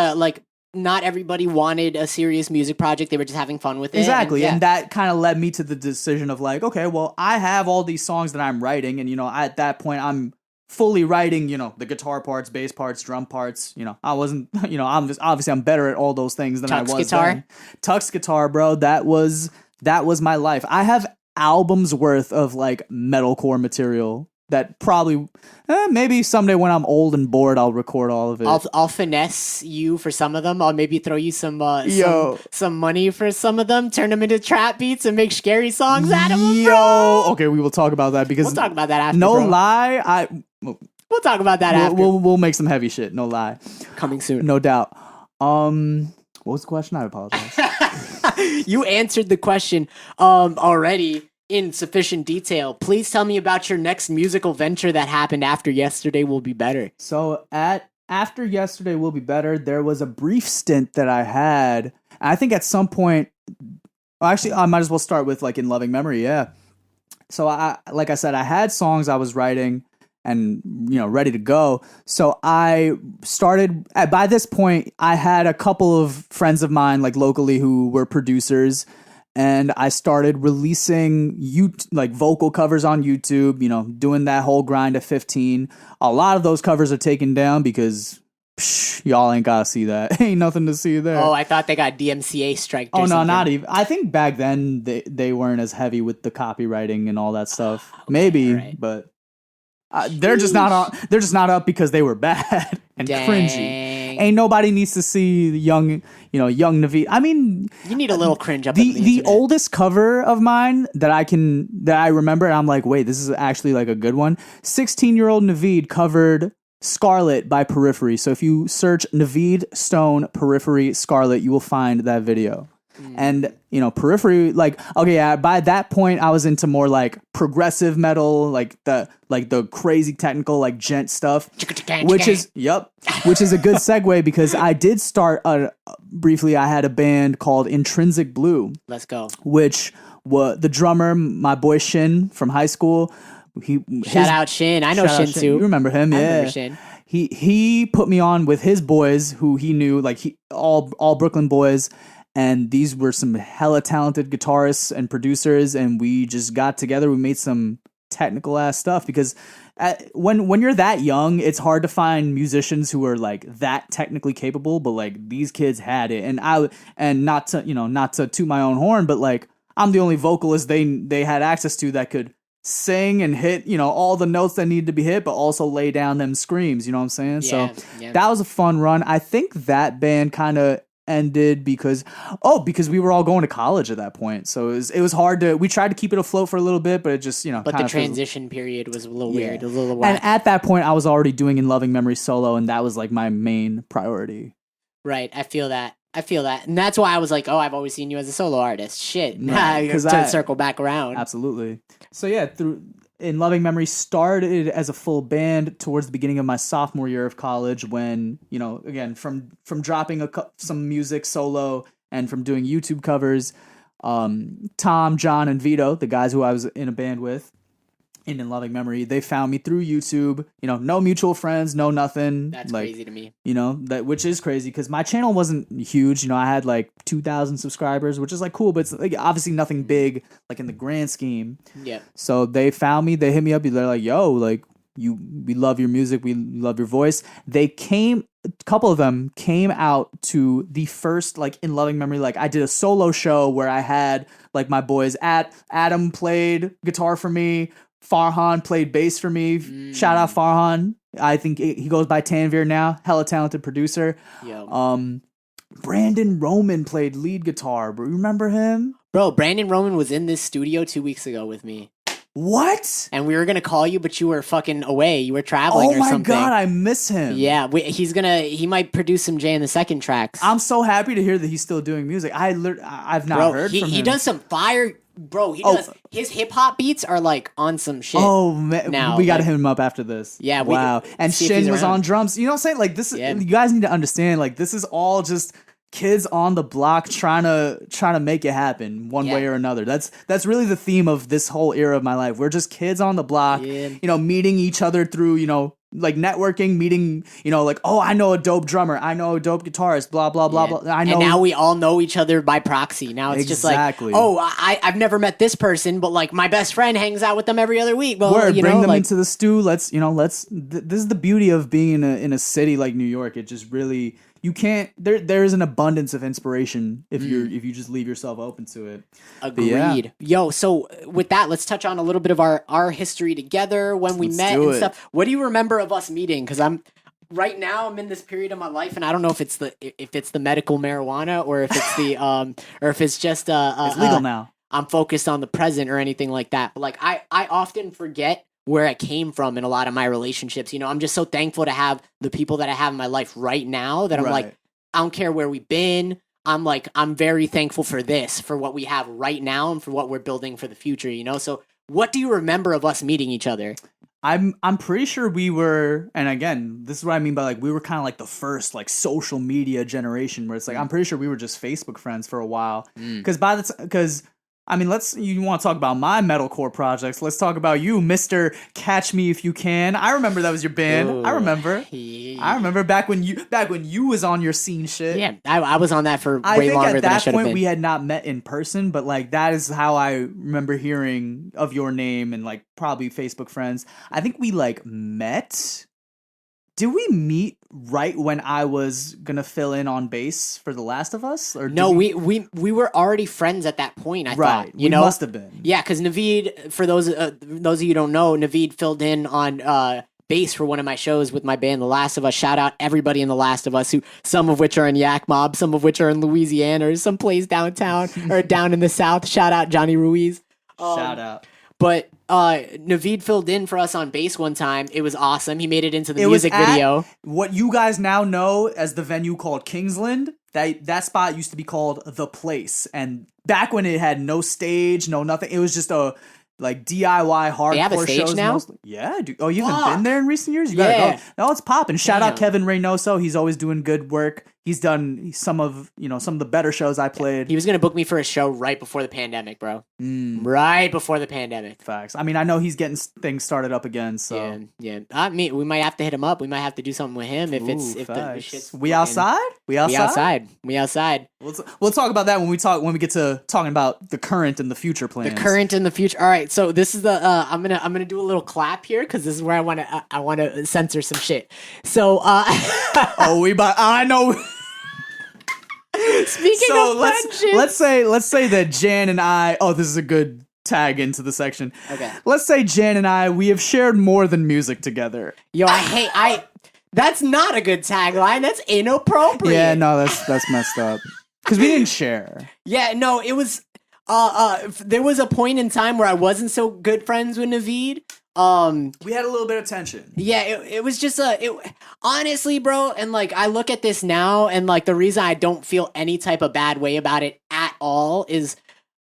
not everybody wanted a serious music project. They were just having fun with it. Exactly, and that kind of led me to the decision of like, okay, well I have all these songs that I'm writing, and at that point I'm fully writing, the guitar parts, bass parts, drum parts. I wasn't, I'm better at all those things than I was guitar. Then. Tux guitar, bro. That was my life. I have albums worth of like metalcore material that probably maybe someday when I'm old and bored I'll record all of it. I'll finesse you for some of them. I'll maybe throw you some money for some of them. Turn them into trap beats and make scary songs out of them. Bro. Okay, we will talk about that because we'll talk about that after. No lie, we'll talk about that after. We'll make some heavy shit. No lie, coming soon. No doubt. What was the question? I apologize. You answered the question already in sufficient detail. Please tell me about your next musical venture that happened after Yesterday Will Be Better. So after Yesterday Will Be Better, there was a brief stint that I had. I think at some point, actually, I might as well start with like In Loving Memory. Yeah. So like I said, I had songs I was writing and ready to go. So I started by this point I had a couple of friends of mine like locally who were producers, and I started releasing vocal covers on YouTube, doing that whole grind at 15. A lot of those covers are taken down because y'all ain't gotta see that. Ain't nothing to see there. Oh, I thought they got DMCA striked. Oh no, not even. I think back then they weren't as heavy with the copywriting and all that stuff. Okay, maybe, right. But they're just not up because they were bad and cringy. Ain't nobody needs to see young Naveed. I mean, you need a little cringe up. The oldest cover of mine that I remember, and I'm like, wait, this is actually like a good one. 16-year-old Naveed covered Scarlet by Periphery. So if you search Naveed Stone Periphery Scarlet, you will find that video. And, Periphery, by that point I was into more like progressive metal, like the crazy technical, like gent stuff, which is a good segue because I did start briefly. I had a band called Intrinsic Blue. Let's go. Which the drummer, my boy Shin from high school. Shout out Shin. I know Shin too. You remember him? I yeah. remember Shin. He put me on with his boys who he knew, like all Brooklyn boys, and these were some hella talented guitarists and producers, and we just got together. We made some technical ass stuff because when you're that young, it's hard to find musicians who are like that technically capable, but like these kids had it, and not to toot my own horn, but like I'm the only vocalist they had access to that could sing and hit, all the notes that needed to be hit, but also lay down them screams, you know what I'm saying? Yeah, so that was a fun run. I think that band kind of ended because we were all going to college at that point. So it was hard we tried to keep it afloat for a little bit, but it just, but the transition period was a little weird, a little whack. And at that point I was already doing In Loving Memory solo, and that was like my main priority. Right. I feel that. And that's why I was like, I've always seen you as a solo artist. Shit. Because to circle back around. Absolutely. So yeah, In Loving Memory started as a full band towards the beginning of my sophomore year of college when, again, from dropping some music solo and from doing YouTube covers, Tom, John, and Vito, the guys who I was in a band with, In Loving Memory, they found me through YouTube. No mutual friends, no nothing. That's crazy to me. Which is crazy because my channel wasn't huge. I had like 2,000 subscribers, which is like cool, but it's like obviously nothing big like in the grand scheme. Yeah. So they found me. They hit me up. They're like, "Yo, like we love your music. We love your voice." A couple of them came out to the first like In Loving Memory. Like I did a solo show where I had like my boys. Adam played guitar for me. Farhan played bass for me. Shout out Farhan. I think he goes by Tanvir now. Hella talented producer. Yeah. Brandon Roman played lead guitar. Bro, you remember him? Bro, Brandon Roman was in this studio 2 weeks ago with me. What? And we were gonna call you, but you were fucking away. You were traveling or something. Oh my god, I miss him. Yeah, he might produce some Jay in the Second tracks. I'm so happy to hear that he's still doing music. I've not heard from him. He does some fire. Bro, his hip hop beats are like on some shit. Oh man, now we gotta hit him up after this. Yeah, wow. And Shin was on drums. You know what I'm saying? Like this, you guys need to understand. Like this is all just kids on the block trying to make it happen one way or another. That's really the theme of this whole era of my life. We're just kids on the block, meeting each other through, like networking, meeting, like, I know a dope drummer, I know a dope guitarist, blah blah blah blah. I know, and now we all know each other by proxy. Now it's just like, I've never met this person, but like my best friend hangs out with them every other week. Well, bring them into the stew. Let's this is the beauty of being in a city like New York. It just really. You can't. There is an abundance of inspiration if you just leave yourself open to it. Agreed. Yo, so with that, let's touch on a little bit of our history together when we met and stuff. What do you remember of us meeting? Because I'm in this period of my life, and I don't know if it's the medical marijuana or if it's the or if it's just it's legal now. I'm focused on the present or anything like that. But like I often forget where I came from in a lot of my relationships. I'm just so thankful to have the people that I have in my life right now that I'm like, I don't care where we've been. I'm very thankful for what we have right now and for what we're building for the future, So what do you remember of us meeting each other? I'm pretty sure we were, and again, this is what I mean by like, we were kind of like the first like social media generation where it's like, I'm pretty sure we were just Facebook friends for a while. Because you want to talk about my metalcore projects. Let's talk about you, Mr. Catch Me If You Can. I remember that was your band. Ooh. I remember back when you was on your scene shit. Yeah, I was on that for way longer than I should have been. At that point, we had not met in person, but like that is how I remember hearing of your name and like probably Facebook friends. I think we like met. Did we meet right when I was gonna fill in on bass for The Last of Us? Or no, we were already friends at that point. I thought, we must have been. Yeah, because Naveed, for those of you who don't know, Naveed filled in on bass for one of my shows with my band The Last of Us. Shout out everybody in The Last of Us, who some of which are in Yak Mob, some of which are in Louisiana, or some place downtown or down in the South. Shout out Johnny Ruiz. Shout out. But Naveed filled in for us on bass one time. It was awesome. He made it into the music video. What you guys now know as the venue called Kingsland that spot used to be called The Place, and back when it had no stage, no nothing, it was just a like DIY hardcore they have a stage shows now? mostly. Yeah, dude. Oh, you haven't been there in recent years? You gotta go. No, it's popping. Shout out Kevin Reynoso. He's always doing good work. He's done some of the better shows I played. He was gonna book me for a show right before the pandemic, bro. Right before the pandemic. Facts. I mean, I know he's getting things started up again. So yeah. We might have to hit him up. We might have to do something with him if the shit's. We outside. We outside. We'll talk about that when we get to talking about the current and the future plans. The current and the future. All right. So this is the. I'm gonna do a little clap here because this is where I want to censor some shit. So. I know. Speaking of friendship, let's say that Jan and I. Oh, this is a good tag into the section. Okay. Let's say Jan and I, we have shared more than music together. Yo, that's not a good tagline. That's inappropriate. Yeah, no, that's messed up. Because we didn't share. Yeah, no, it was. There was a point in time where I wasn't so good friends with Naveed. We had a little bit of tension. Yeah, it was just honestly, bro, and like I look at this now and like the reason I don't feel any type of bad way about it at all is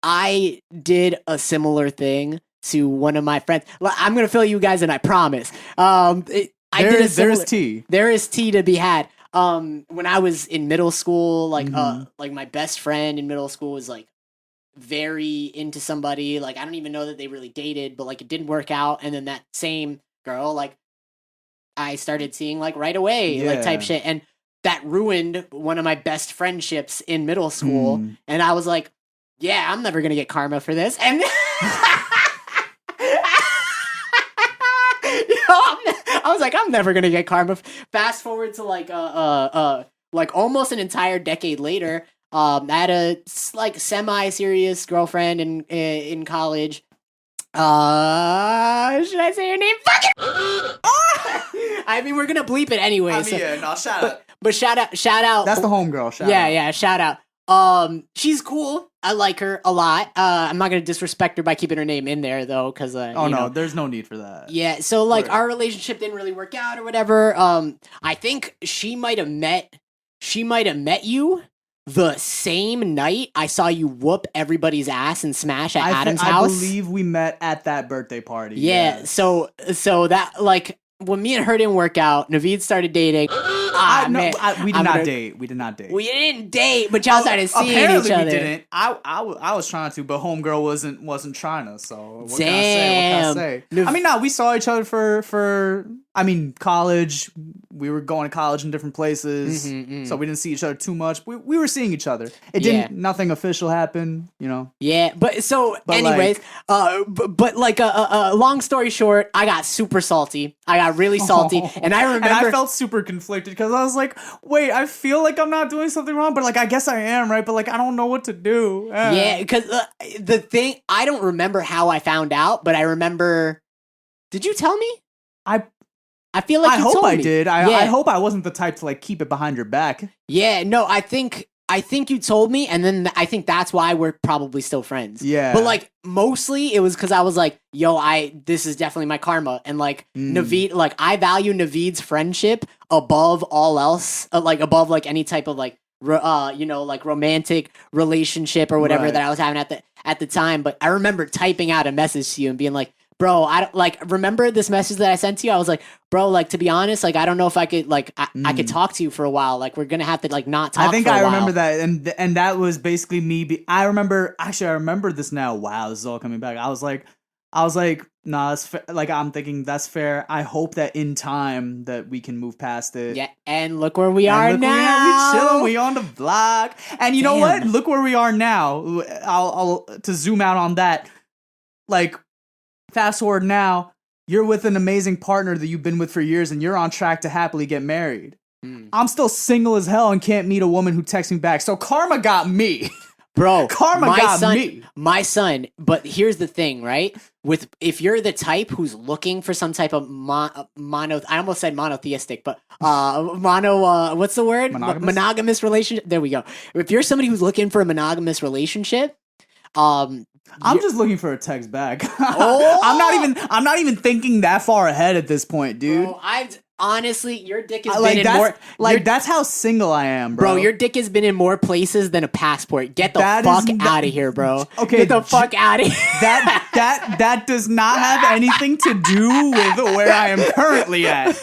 I did a similar thing to one of my friends. I'm going to fill you guys in, I promise. There's tea. There is tea to be had. When I was in middle school, like my best friend in middle school was like very into somebody. Like I don't even know that they really dated, but like it didn't work out. And then that same girl, like I started seeing like right away, like type shit. And that ruined one of my best friendships in middle school. And I was like, yeah, I'm never gonna get karma for this. And I was like, I'm never gonna get karma. Fast forward to like almost an entire decade later. I had a like semi-serious girlfriend in college. Should I say her name? Fuck it! I mean, we're gonna bleep it anyway. Shout out. But shout out. That's the homegirl. Shout out. She's cool. I like her a lot. I'm not gonna disrespect her by keeping her name in there though, because there's no need for that. Yeah, so like our relationship didn't really work out or whatever. I think she might have met you the same night I saw you whoop everybody's ass and smash at Adam's house. I believe we met at that birthday party. Yeah, yes. So that like when me and her didn't work out, Naveed started dating. We did not date. We didn't date, but y'all started seeing each other. We didn't. I was trying to, but homegirl wasn't trying to. So what can I say? I mean, we saw each other for college. We were going to college in different places, so we didn't see each other too much. We were seeing each other. It didn't. Nothing official happened, you know. Yeah, but anyways, long story short, I got super salty. I got really salty, and I remember. And I felt super conflicted because I was like, wait, I feel like I'm not doing something wrong, but like I guess I am, right? But like I don't know what to do. Yeah, because the thing, I don't remember how I found out, but I remember. Did you tell me? I feel like you told me. I hope I did. I hope I wasn't the type to like keep it behind your back. Yeah, no, I think you told me, and then I think that's why we're probably still friends. Yeah. But like mostly it was because I was like, yo, this is definitely my karma. And like Naveed, like I value Naveed's friendship above all else, like above like any type of like like romantic relationship or whatever that I was having at the time. But I remember typing out a message to you and being like, bro, I don't like remember this message that I sent to you. I was like, bro, like to be honest, like I don't know if I could like I could talk to you for a while. Like we're gonna have to like not talk. I think for a while. Remember that, and that was basically me. I remember this now. Wow, this is all coming back. I was like, nah, that's fair. Like I'm thinking that's fair. I hope that in time that we can move past it. Yeah, and look where we are now. We chilling. We on the block, and you know what? Look where we are now. I'll to zoom out on that. Like. Fast forward now, you're with an amazing partner that you've been with for years and you're on track to happily get married. I'm still single as hell and can't meet a woman who texts me back. So karma got me. Bro, karma got me. My son, but here's the thing, right? If you're the type who's looking for some type of I almost said monotheistic, but what's the word? Monogamous relationship. There we go. If you're somebody who's looking for a monogamous relationship, I'm just looking for a text back. I'm not even thinking that far ahead at this point, dude. Bro, Honestly, your dick has been in more. That's how single I am, bro. Your dick has been in more places than a passport. Get the fuck out of here, bro. Okay, get the fuck out of here. That does not have anything to do with where I am currently at.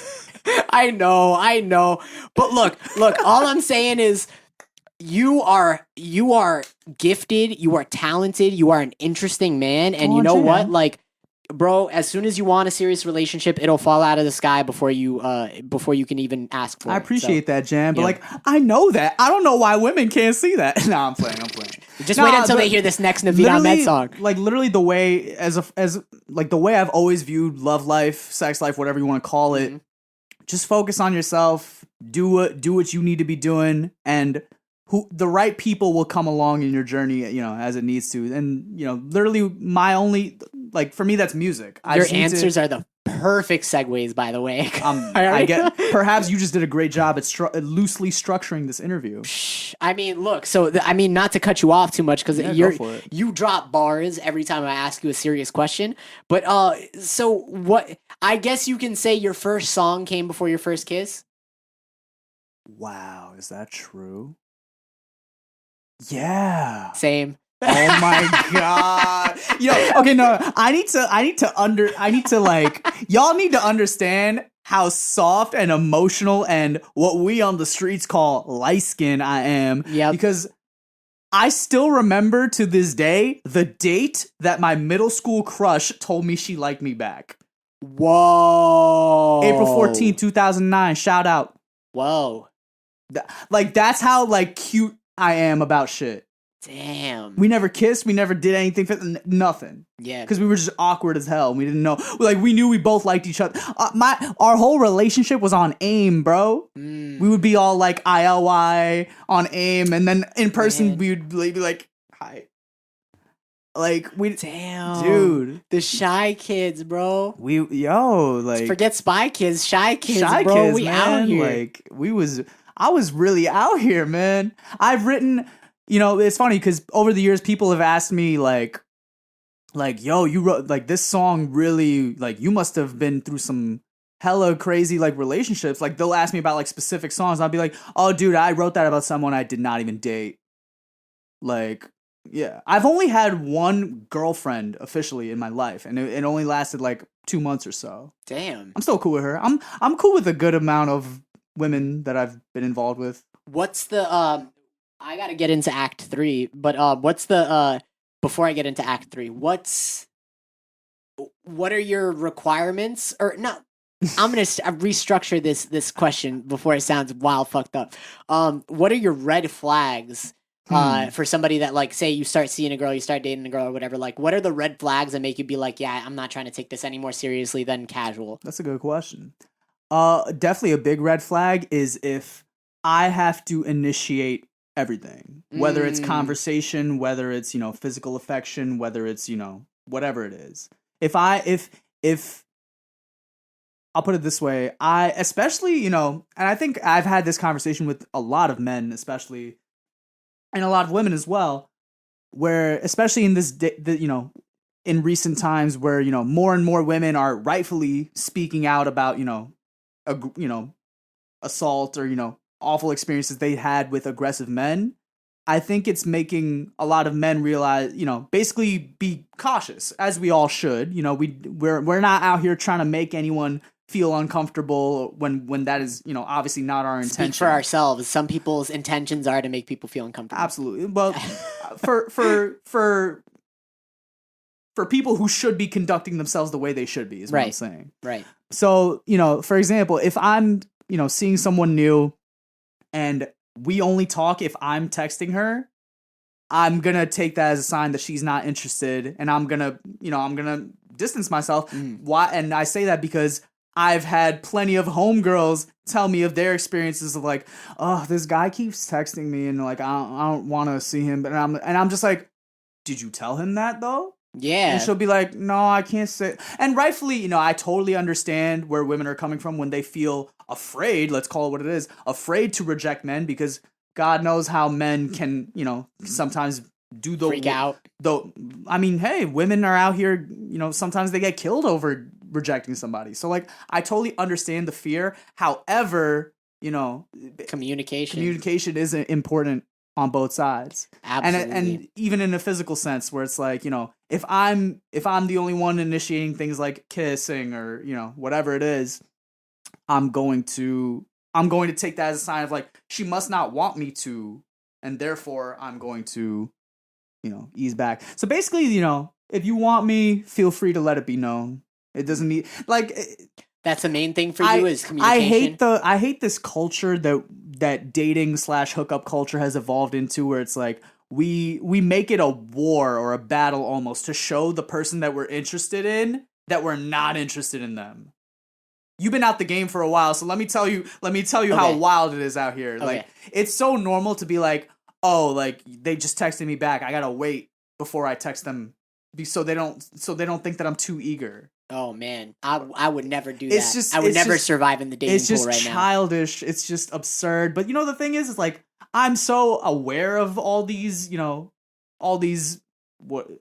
I know. But look. All I'm saying is, you are gifted. You are talented. You are an interesting man, and you know what? Like, bro, as soon as you want a serious relationship, it'll fall out of the sky before you can even ask for it. I appreciate that, Jan, but like, I know that. I don't know why women can't see that. No, I'm playing. Just wait until they hear this next Naveed Ahmed song. Like, literally the way the way I've always viewed love life, sex life, whatever you want to call it. Just focus on yourself. Do what you need to be doing, and the right people will come along in your journey, as it needs to. And literally, my only, like, for me, that's music. Your answers are the perfect segues, by the way. I get. Perhaps you just did a great job at loosely structuring this interview. I mean, look. So, not to cut you off too much, because you drop bars every time I ask you a serious question. But so what? I guess you can say your first song came before your first kiss. Wow, is that true? Yeah. Same. Oh my god. Okay, no. Y'all need to understand how soft and emotional and what we on the streets call light skin I am. Yeah. Because I still remember to this day the date that my middle school crush told me she liked me back. Whoa. April 14th, 2009. Shout out. Whoa. Like, that's how, like, cute I am about shit. Damn. We never kissed. We never did anything. Nothing. Yeah. Because we were just awkward as hell. We didn't know. Like, we knew we both liked each other. Our whole relationship was on AIM, bro. We would be all like ILY on AIM, and then in person we would be like, hi. Like, damn, dude, the shy kids, bro. Forget spy kids, shy kids, bro. We man. Out here. Like, I was really out here, man. I've written, it's funny because over the years people have asked me like, yo, you wrote, like, this song really, like, you must have been through some hella crazy, like, relationships. Like, they'll ask me about, like, specific songs. I'll be like, oh, dude, I wrote that about someone I did not even date. Like, yeah. I've only had one girlfriend officially in my life, and it only lasted, like, 2 months or so. Damn. I'm still cool with her. I'm cool with a good amount of women that I've been involved with. What's the, I gotta get into Act 3, but what's the, before I get into Act 3, what are your requirements? Or, no, I'm gonna restructure this question before it sounds wild fucked up. What are your red flags for somebody that, like, say you start seeing a girl, you start dating a girl or whatever, like, what are the red flags that make you be like, yeah, I'm not trying to take this any more seriously than casual? That's a good question. Definitely a big red flag is if I have to initiate everything, whether it's conversation, whether it's, physical affection, whether it's, whatever it is. If I'll put it this way, especially, and I think I've had this conversation with a lot of men, especially, and a lot of women as well, where, especially in this, in recent times where, more and more women are rightfully speaking out about, assault or, awful experiences they had with aggressive men. I think it's making a lot of men realize, basically be cautious, as we all should. We're not out here trying to make anyone feel uncomfortable when that is, obviously not our intention. Speak for ourselves. Some people's intentions are to make people feel uncomfortable. Absolutely. But for people who should be conducting themselves the way they should be is what I'm saying. Right. So, for example, if I'm, seeing someone new and we only talk if I'm texting her, I'm going to take that as a sign that she's not interested, and I'm going to distance myself. Why? And I say that because I've had plenty of homegirls tell me of their experiences of like, oh, this guy keeps texting me and like, I don't want to see him. But I'm just like, did you tell him that though? Yeah. And she'll be like, no, I can't say. And rightfully, I totally understand where women are coming from when they feel afraid, let's call it what it is, afraid to reject men, because God knows how men can, sometimes freak out. Though, I mean, hey, women are out here, sometimes they get killed over rejecting somebody. So like I totally understand the fear. However, communication is important on both sides. Absolutely. And even in a physical sense where it's like, if I'm the only one initiating things like kissing or, whatever it is, I'm going to take that as a sign of like she must not want me to, and therefore I'm going to, ease back. So basically, if you want me, feel free to let it be known. It doesn't need like that's the main thing for you is communication. I hate this culture that dating / hookup culture has evolved into, where it's like we make it a war or a battle almost to show the person that we're interested in that we're not interested in them. You've been out the game for a while, so let me tell you how wild it is out here. Okay. Like it's so normal to be like, oh, like they just texted me back. I gotta wait before I text them, so they don't think that I'm too eager. Oh man, I would never do that. I would never survive in the dating pool right now. It's just childish. It's just absurd. But the thing is like I'm so aware of all these,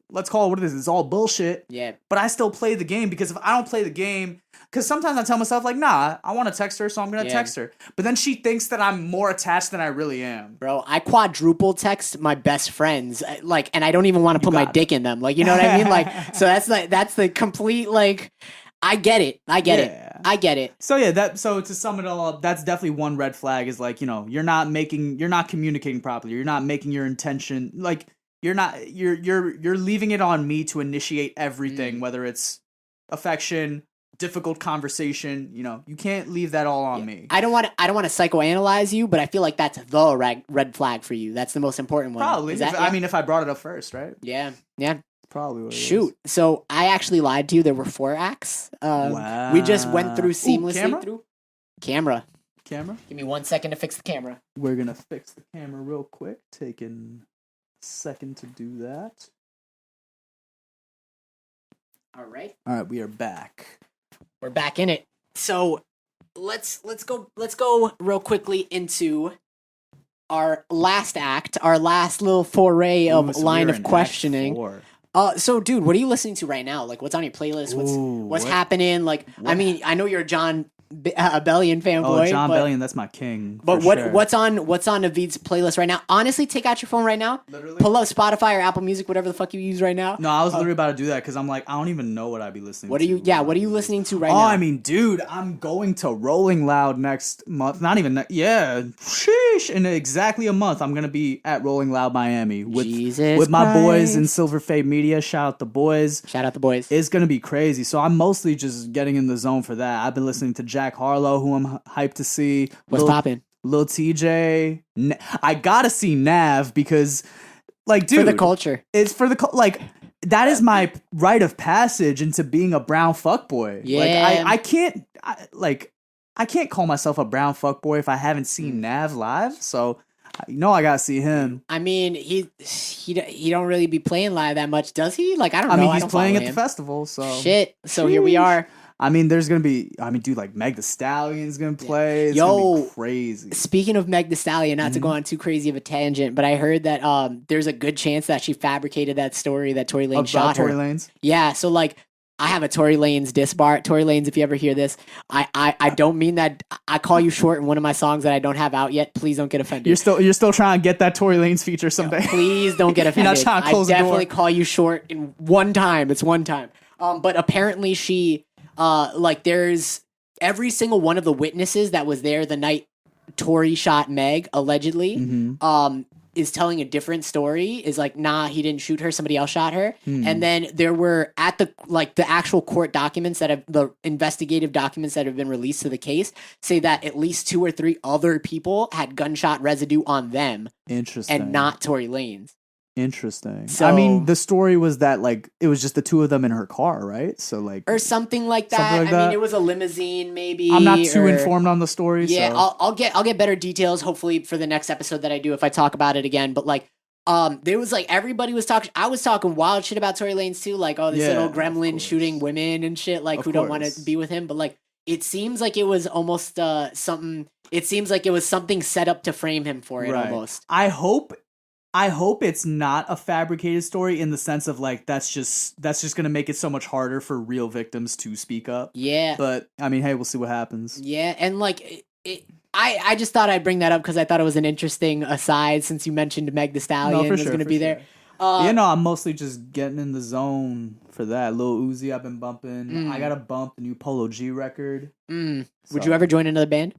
let's call it what it is. It's all bullshit. Yeah. But I still play the game, because if I don't play the game, because sometimes I tell myself like, nah, I want to text her, so I'm gonna text her. But then she thinks that I'm more attached than I really am. Bro, I quadruple text my best friends, like, and I don't even want to put my dick in them. Like, you know what I mean? Like, so that's the complete like. I get it. I get it. So yeah, so to sum it all up, that's definitely one red flag. Is like, you're not communicating properly. You're not making your intention like. You're leaving it on me to initiate everything, whether it's affection, difficult conversation. You can't leave that all on me. I don't want to psychoanalyze you, but I feel like that's the red flag for you. That's the most important one. Probably. If I brought it up first, right? Yeah. Probably what it is. Shoot. So I actually lied to you. There were 4 acts. Wow. We just went through seamlessly through camera. Camera? Give me 1 second to fix the camera. We're going to fix the camera real quick. Taking second to do that. All right, we are back. We're back in it. So let's go real quickly into our last act, our last little foray of line of questioning. So dude, what are you listening to right now? Like, what's on your playlist? What's happening? Like, what? I mean, I know you're a John Bellion fanboy. Oh, John Bellion, that's my king. But what's on Naveed's playlist right now? Honestly, take out your phone right now. Literally? Pull up Spotify or Apple Music, whatever the fuck you use right now. No, I was literally about to do that because I'm like, I don't even know what I'd be listening to. What are you listening to right now? Oh, I mean, dude, I'm going to Rolling Loud next month. Not even yeah. Sheesh. In exactly a month, I'm gonna be at Rolling Loud Miami with my boys in Silver Fade Media. Shout out the boys. It's gonna be crazy. So I'm mostly just getting in the zone for that. I've been listening to Jack Harlow, who I'm hyped to see. What's poppin'? Lil TJ. I gotta see Nav because, like, dude, for the culture. It's for the like. That is my rite of passage into being a brown fuckboy. Yeah. Like, I can't call myself a brown fuckboy if I haven't seen Nav live. So, I gotta see him. I mean, he don't really be playing live that much, does he? Like, I don't know. I mean, he's playing at the festival, so shit. So here we are. I mean, there's gonna be. I mean, dude, like Meg Thee Stallion's gonna play. It's gonna be crazy. Speaking of Meg Thee Stallion, not to go on too crazy of a tangent, but I heard that there's a good chance that she fabricated that story that Tory Lanez shot her. Tory Lanez? Yeah. So like, I have a Tory Lanez diss bar. Tory Lanez, if you ever hear this, I don't mean that. I call you short in one of my songs that I don't have out yet. Please don't get offended. You're still trying to get that Tory Lanez feature someday. No, please don't get offended. You're not trying to close the door. I definitely call you short in one time. It's one time. But apparently she. Like there's every single one of the witnesses that was there the night Tory shot Meg, allegedly, is telling a different story, is like, nah, he didn't shoot her, somebody else shot her. And then there were at the actual court documents the investigative documents that have been released to the case say that at least 2 or 3 other people had gunshot residue on them. Interesting. And not Tory Lanez. Interesting. So, I mean, the story was that like it was just the 2 of them in her car, right? So like, or something like that. I mean, it was a limousine, maybe. I'm not too informed on the story. Yeah, so. I'll get better details hopefully for the next episode that I do if I talk about it again. But like, there was like everybody was talking. I was talking wild shit about Tory Lanez too, like this little gremlin shooting women and shit, like who don't want to be with him. But like, it seems like it was almost something. It seems like it was something set up to frame him for it almost. I hope I hope it's not a fabricated story in the sense of like that's just going to make it so much harder for real victims to speak up. Yeah. But I mean, hey, we'll see what happens. Yeah, and like I just thought I'd bring that up because I thought it was an interesting aside since you mentioned Meg the Stallion was going to be there. I'm mostly just getting in the zone for that. Lil Uzi, I've been bumping. I got to bump the new Polo G record. So. Would you ever join another band?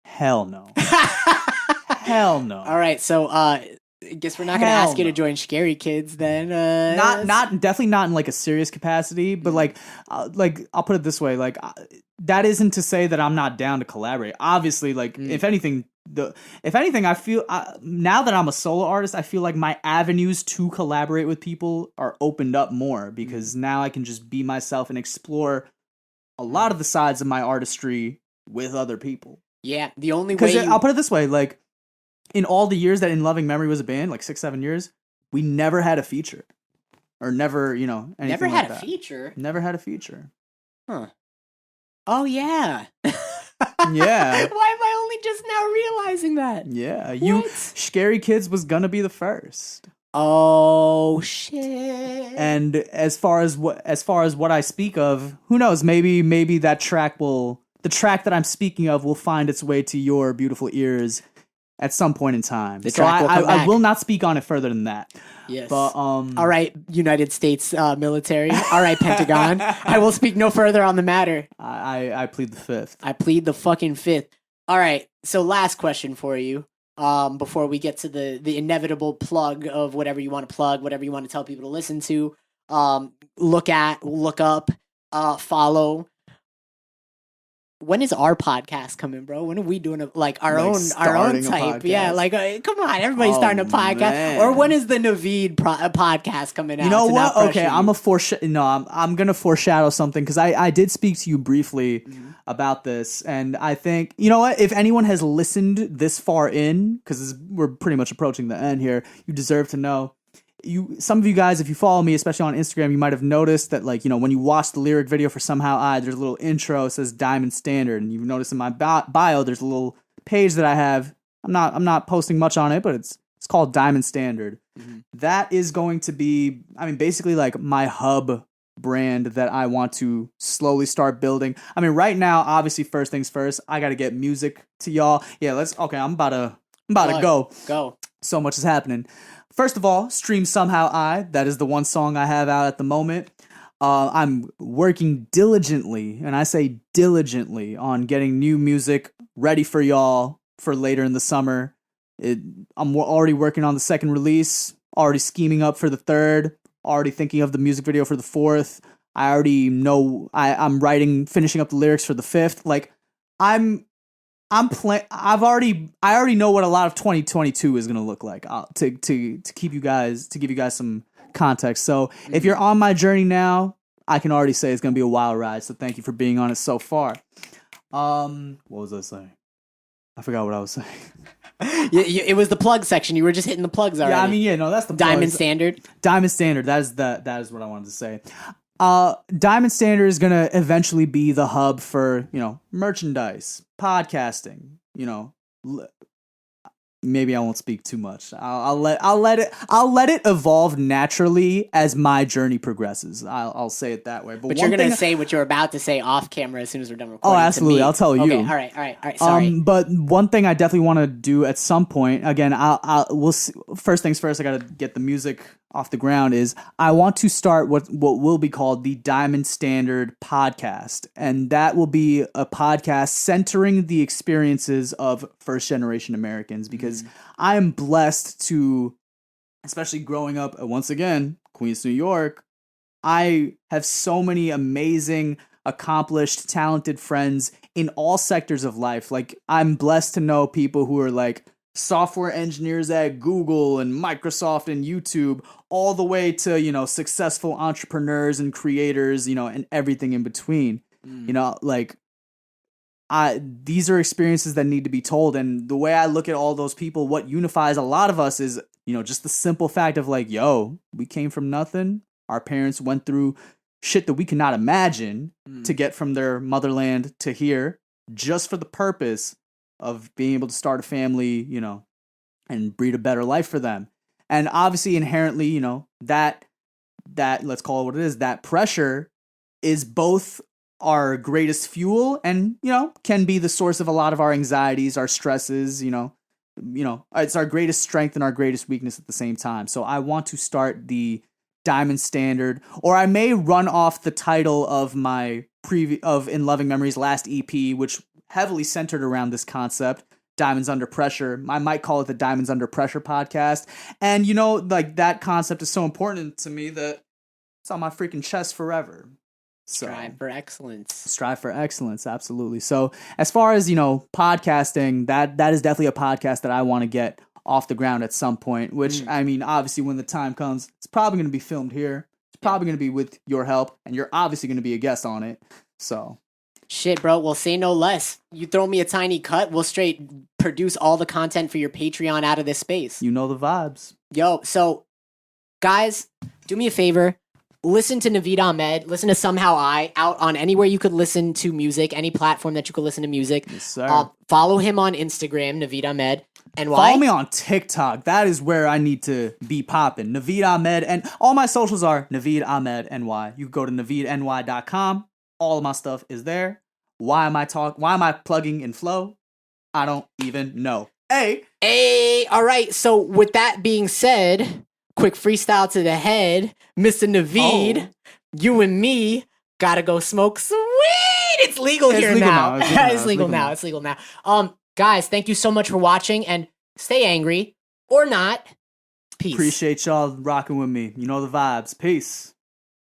Hell no. Hell no. All right, so I guess we're not going to ask you to join Scary Kids then. Definitely not in like a serious capacity, but like I'll put it this way, like that isn't to say that I'm not down to collaborate. Obviously, like if anything, I feel now that I'm a solo artist, I feel like my avenues to collaborate with people are opened up more because now I can just be myself and explore a lot of the sides of my artistry with other people. Yeah, the only way I'll put it this way, like in all the years that In Loving Memory was a band, like 6-7 years, we never had a feature. Or never, anything Never like had a feature? Never had a feature. Huh. Oh, yeah. Yeah. Why am I only just now realizing that? Yeah. Scary Kids was gonna be the first. Oh, shit. And as far as what I speak of, who knows, maybe the track that I'm speaking of will find its way to your beautiful ears at some point in time. So I will not speak on it further than that. Yes. But all right, United States military. All right, Pentagon. I will speak no further on the matter. I plead the fifth. I plead the fucking fifth. All right. So last question for you. Before we get to the inevitable plug of whatever you want to plug, whatever you want to tell people to listen to, look up, follow. When is our podcast coming, bro? When are we doing our own type? Yeah, come on, everybody's starting a podcast. Man. Or when is the Naveed podcast coming out? You know what? Okay, I'm gonna foreshadow something because I did speak to you briefly about this, and I think you know what? If anyone has listened this far in, because we're pretty much approaching the end here, you deserve to know. Some of you guys, if you follow me, especially on Instagram, you might have noticed that, when you watch the lyric video for Somehow I, there's a little intro, it says Diamond Standard, and you've noticed in my bio, there's a little page that I have. I'm not posting much on it, but it's called Diamond Standard. Mm-hmm. That is going to be, basically like my hub brand that I want to slowly start building. Right now, obviously, first things first, I got to get music to y'all. Yeah, I'm about to go. Go. So much is happening. First of all, stream Somehow I. That is the one song I have out at the moment. I'm working diligently, and I say diligently, on getting new music ready for y'all for later in the summer. I'm already working on the second release, already scheming up for the third, already thinking of the music video for the fourth. I already know I'm finishing up the lyrics for the fifth. I already know what a lot of 2022 is going to look like to give you guys some context. So if you're on my journey now, I can already say it's going to be a wild ride. So thank you for being on it so far. What was I saying? I forgot what I was saying. It was the plug section. You were just hitting the plugs already. Yeah, that's the Diamond plugs. Standard. Diamond Standard. That is what I wanted to say. Diamond Standard is going to eventually be the hub for, merchandise, podcasting, maybe I won't speak too much. I'll let it evolve naturally as my journey progresses. I'll say it that way. But you're gonna say what you're about to say off camera as soon as we're done recording. Oh, absolutely. I'll tell you. Okay. All right. Sorry. But one thing I definitely want to do at some point. Again, we'll see. First things first. I got to get the music off the ground. Is I want to start what will be called the Diamond Standard podcast, and that will be a podcast centering the experiences of first generation Americans because I am blessed to, especially growing up once again, Queens, New York. I have so many amazing, accomplished, talented friends in all sectors of life. I'm blessed to know people who are software engineers at Google and Microsoft and YouTube, all the way to, successful entrepreneurs and creators, and everything in between. These are experiences that need to be told. And the way I look at all those people, what unifies a lot of us is, just the simple fact of we came from nothing. Our parents went through shit that we cannot imagine to get from their motherland to here, just for the purpose of being able to start a family, and breed a better life for them. And obviously, inherently, that let's call it what it is, that pressure is both our greatest fuel and, can be the source of a lot of our anxieties, our stresses, it's our greatest strength and our greatest weakness at the same time. So I want to start the Diamond Standard, or I may run off the title of my of In Loving Memories last EP, which heavily centered around this concept, Diamonds Under Pressure. I might call it the Diamonds Under Pressure podcast. And that concept is so important to me that it's on my freaking chest forever. So, strive for excellence. Strive for excellence, absolutely. So as far as, podcasting, that is definitely a podcast that I want to get off the ground at some point, which, I mean, obviously when the time comes, it's probably going to be filmed here. It's probably going to be with your help, and you're obviously going to be a guest on it. So. Shit, bro, we'll say no less. You throw me a tiny cut, we'll straight produce all the content for your Patreon out of this space. You know the vibes. Yo, so, guys, do me a favor. Listen to Naveed Ahmed. Listen to Somehow I out on anywhere you could listen to music, any platform that you could listen to music. Yes, sir. Follow him on Instagram, Naveed Ahmed. And why? Follow me on TikTok. That is where I need to be popping. Naveed Ahmed. And all my socials are Naveed Ahmed NY. You go to naveedny.com. All of my stuff is there. Why am I plugging in Flow? I don't even know. Hey, all right. So with that being said, quick freestyle to the head, Mr. Naveed, you and me gotta go smoke some weed. It's legal here now. It's legal now. It's legal now. Guys, thank you so much for watching, and stay angry or not. Peace. Appreciate y'all rocking with me. You know the vibes. Peace.